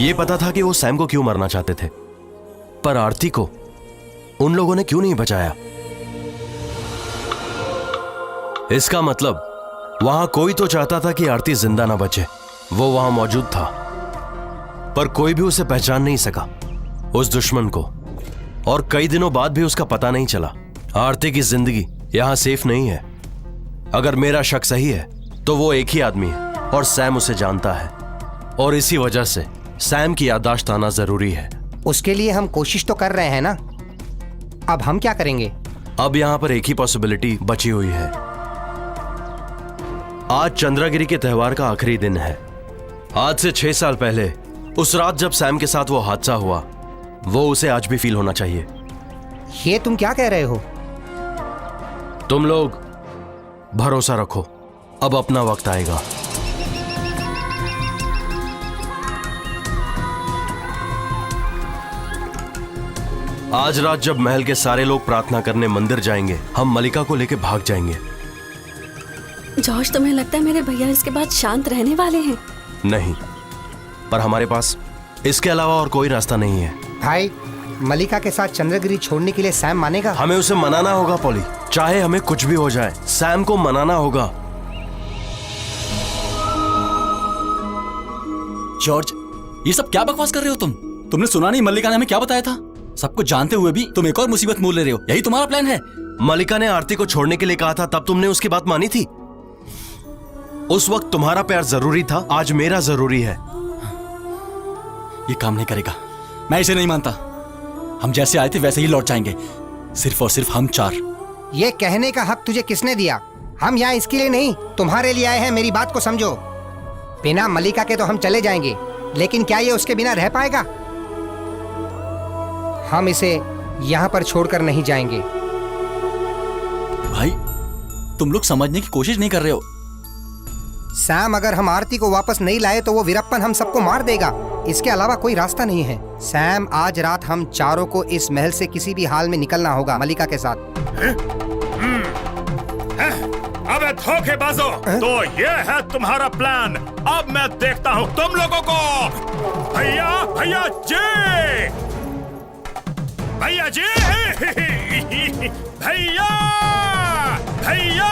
ये पता था कि वो सैम को क्यों मारना चाहते थे, पर आरती को उन लोगों ने क्यों नहीं बचाया? इसका मतलब वहां कोई तो चाहता था कि आरती जिंदा ना बचे। वो वहां मौजूद था, पर कोई भी उसे पहचान नहीं सका, उस दुश्मन को, और कई दिनों बाद भी उसका पता नहीं चला। आरती की जिंदगी यहां सेफ नहीं है। अगर मेरा शक सही है तो वो एक ही आदमी है और सैम उसे जानता है, और इसी वजह से सैम की याददाश्त आना जरूरी है। उसके लिए हम कोशिश तो कर रहे हैं ना, अब हम क्या करेंगे? अब यहां पर एक ही पॉसिबिलिटी बची हुई है। आज चंद्रगिरी के त्योहार का आखिरी दिन है। आज से 6 साल पहले उस रात जब सैम के साथ वो हादसा हुआ, वो उसे आज भी फील होना चाहिए। ये तुम क्या कह रहे हो? तुम लोग भरोसा रखो, अब अपना वक्त आएगा। आज रात जब महल के सारे लोग प्रार्थना करने मंदिर जाएंगे, हम मलिका को लेकर भाग जाएंगे। जॉर्ज, तुम्हें लगता है मेरे भैया इसके बाद शांत रहने वाले हैं? नहीं, पर हमारे पास इसके अलावा और कोई रास्ता नहीं है। भाई, मलिका के साथ चंद्रगिरी छोड़ने के लिए सैम मानेगा? हमें उसे मनाना होगा पॉली, चाहे हमें कुछ भी हो जाए, सैम को मनाना होगा। जॉर्ज, ये सब क्या बकवास कर रहे हो तुम? तुमने सुना नहीं मल्लिका ने हमें क्या बताया था? सब कुछ जानते हुए भी तुम एक और मुसीबत मोल ले रहे हो। यही तुम्हारा प्लान है? मलिका ने आरती को छोड़ने के लिए कहा था, तब तुमने उसकी बात मानी थी। उस वक्त तुम्हारा प्यार जरूरी था, आज मेरा जरूरी है। ये काम नहीं करेगा, मैं इसे नहीं मानता। हम जैसे आए थे वैसे ही लौट जाएंगे, सिर्फ और सिर्फ हम 4। ये कहने का हक तुझे किसने दिया? हम यहाँ इसके लिए नहीं, तुम्हारे लिए आए हैं। मेरी बात को समझो। बिना मलिका के तो हम चले जाएंगे, लेकिन क्या ये उसके बिना रह पाएगा? हम इसे यहाँ पर छोड़कर नहीं जाएंगे। भाई, तुम लोग समझने की कोशिश नहीं कर रहे हो। सैम, अगर हम आरती को वापस नहीं लाए तो वो वीरप्पन हम सबको मार देगा। इसके अलावा कोई रास्ता नहीं है। सैम, आज रात हम चारों को इस महल से किसी भी हाल में निकलना होगा मलिका के साथ। अबे धोखेबाजों, तो ये है तुम्हारा प्लान। अब मैं देखता हूँ तुम लोगों को। भैया, भैया जी, भैया जी, भैया, भैया।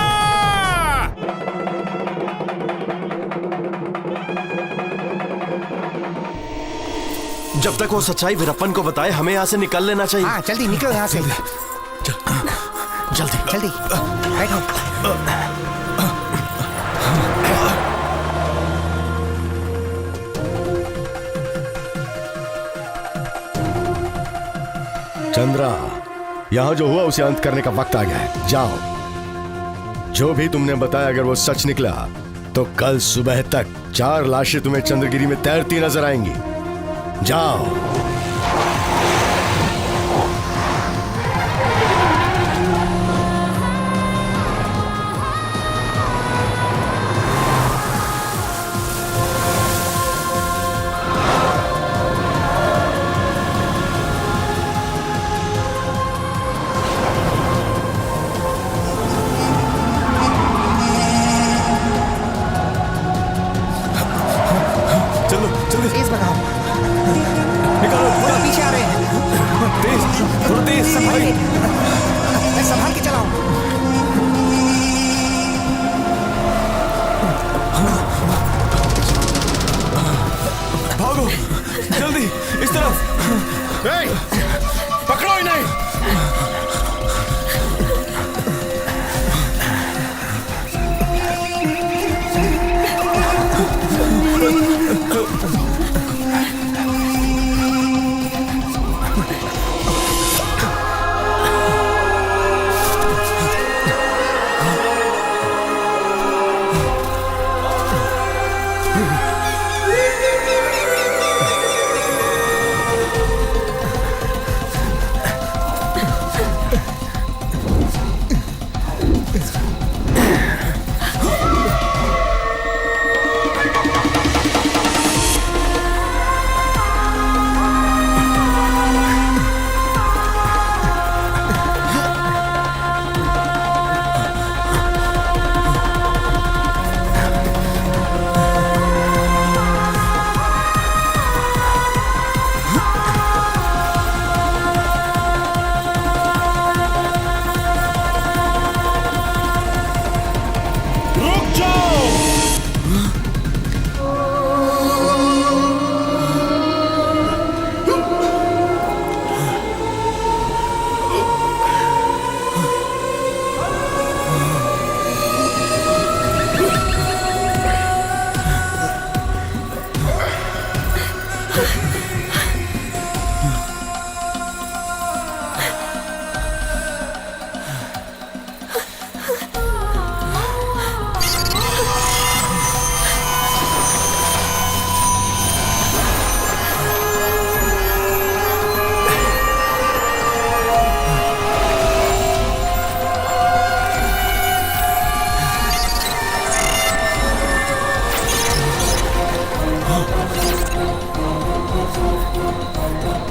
जब तक वो सच्चाई वीरप्पन को बताए, हमें यहाँ से निकल लेना चाहिए। हाँ, जल्दी निकलो यहाँ से। जल्दी जल्दी बैठो। चंद्रा, यहाँ जो हुआ उसे अंत करने का वक्त आ गया है। जाओ, जो भी तुमने बताया अगर वो सच निकला तो कल सुबह तक 4 लाशें तुम्हें चंद्रगिरी में तैरती नजर आएंगी। जाओ। तेज भगाओ। निकालो, पीछे आ रहे हैं। तेज, थोड़ा तेज। संभाल के चलाओ। भागो, जल्दी इस तरफ। पकड़ो इन्हें।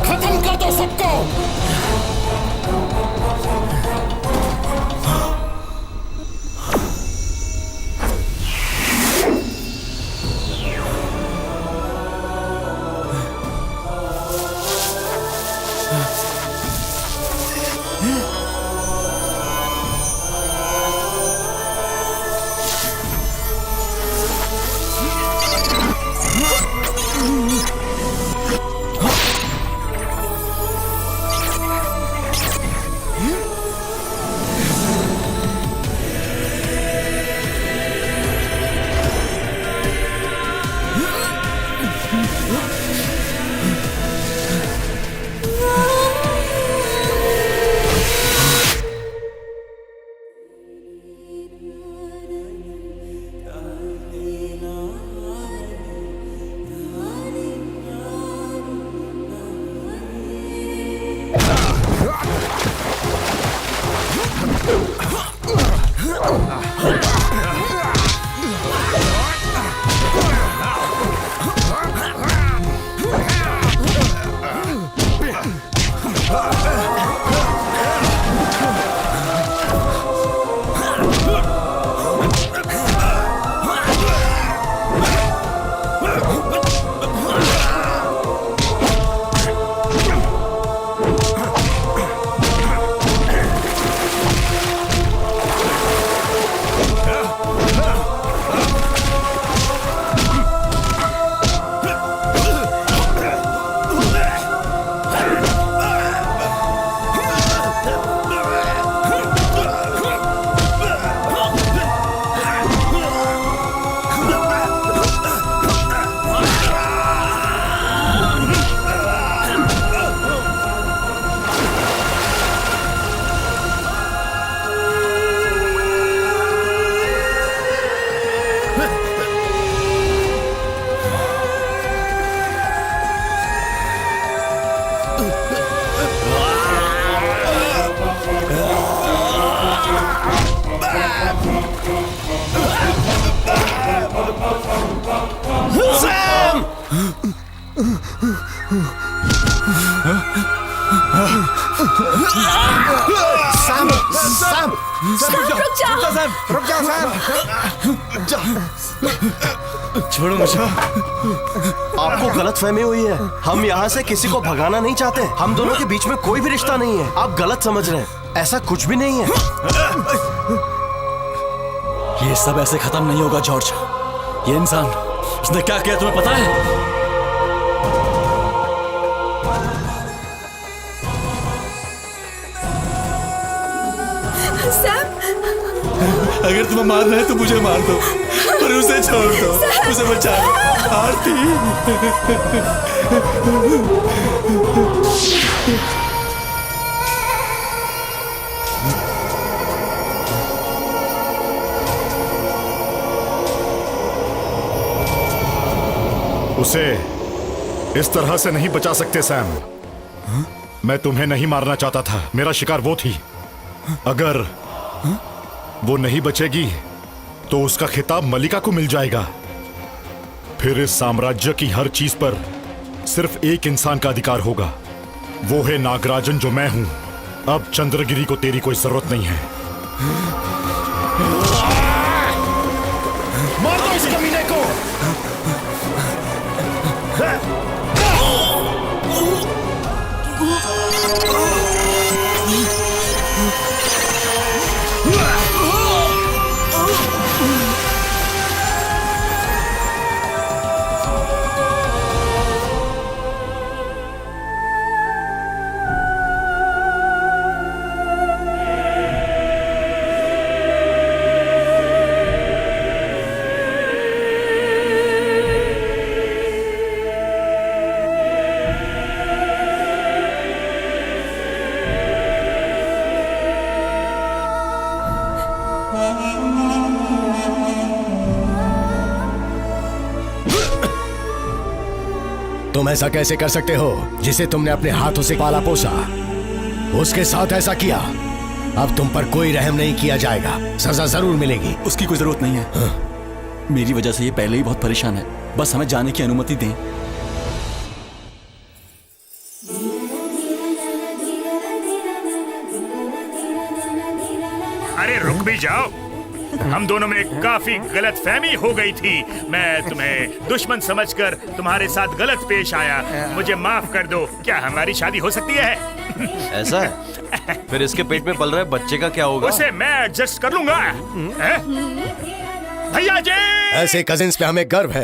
खत्म कर दो सबको। सैम, सैम, रुक जाओ। रुक जाओ सैम। छोड़ो मुझे। आपको गलतफहमी हुई है। हम यहाँ से किसी को भगाना नहीं चाहते। हम दोनों के बीच में कोई भी रिश्ता नहीं है। आप गलत समझ रहे हैं। ऐसा कुछ भी नहीं है। ये सब ऐसे खत्म नहीं होगा जॉर्ज। ये इंसान, उसने क्या किया तुम्हें पता है? अगर तुम्हें मारना है तो मुझे मार दो, पर उसे छोड़ दो, उसे बचा लो। आरती। उसे इस तरह से नहीं बचा सकते सैम। मैं तुम्हें नहीं मारना चाहता था। मेरा शिकार वो थी। अगर वो नहीं बचेगी तो उसका खिताब मलिका को मिल जाएगा। फिर इस साम्राज्य की हर चीज पर सिर्फ एक इंसान का अधिकार होगा। वो है नागराजन, जो मैं हूं। अब चंद्रगिरी को तेरी कोई जरूरत नहीं है। मार दो इस कमीने को। तुम ऐसा कैसे कर सकते हो जिसे तुमने अपने हाथों से पाला पोसा, उसके साथ ऐसा किया? अब तुम पर कोई रहम नहीं किया जाएगा, सजा जरूर मिलेगी। उसकी कोई जरूरत नहीं है। मेरी वजह से ये पहले ही बहुत परेशान है, बस हमें जाने की अनुमति दें। अरे रुक भी जाओ, हम दोनों में काफी गलतफहमी हो गई थी। मैं तुम्हें दुश्मन समझकर तुम्हारे साथ गलत पेश आया, मुझे माफ कर दो। क्या हमारी शादी हो सकती है? ऐसा है? फिर इसके पेट में पल रहे बच्चे का क्या होगा? उसे मैं एडजस्ट कर लूंगा। भैया जी, ऐसे कजिन्स पे हमें गर्व है।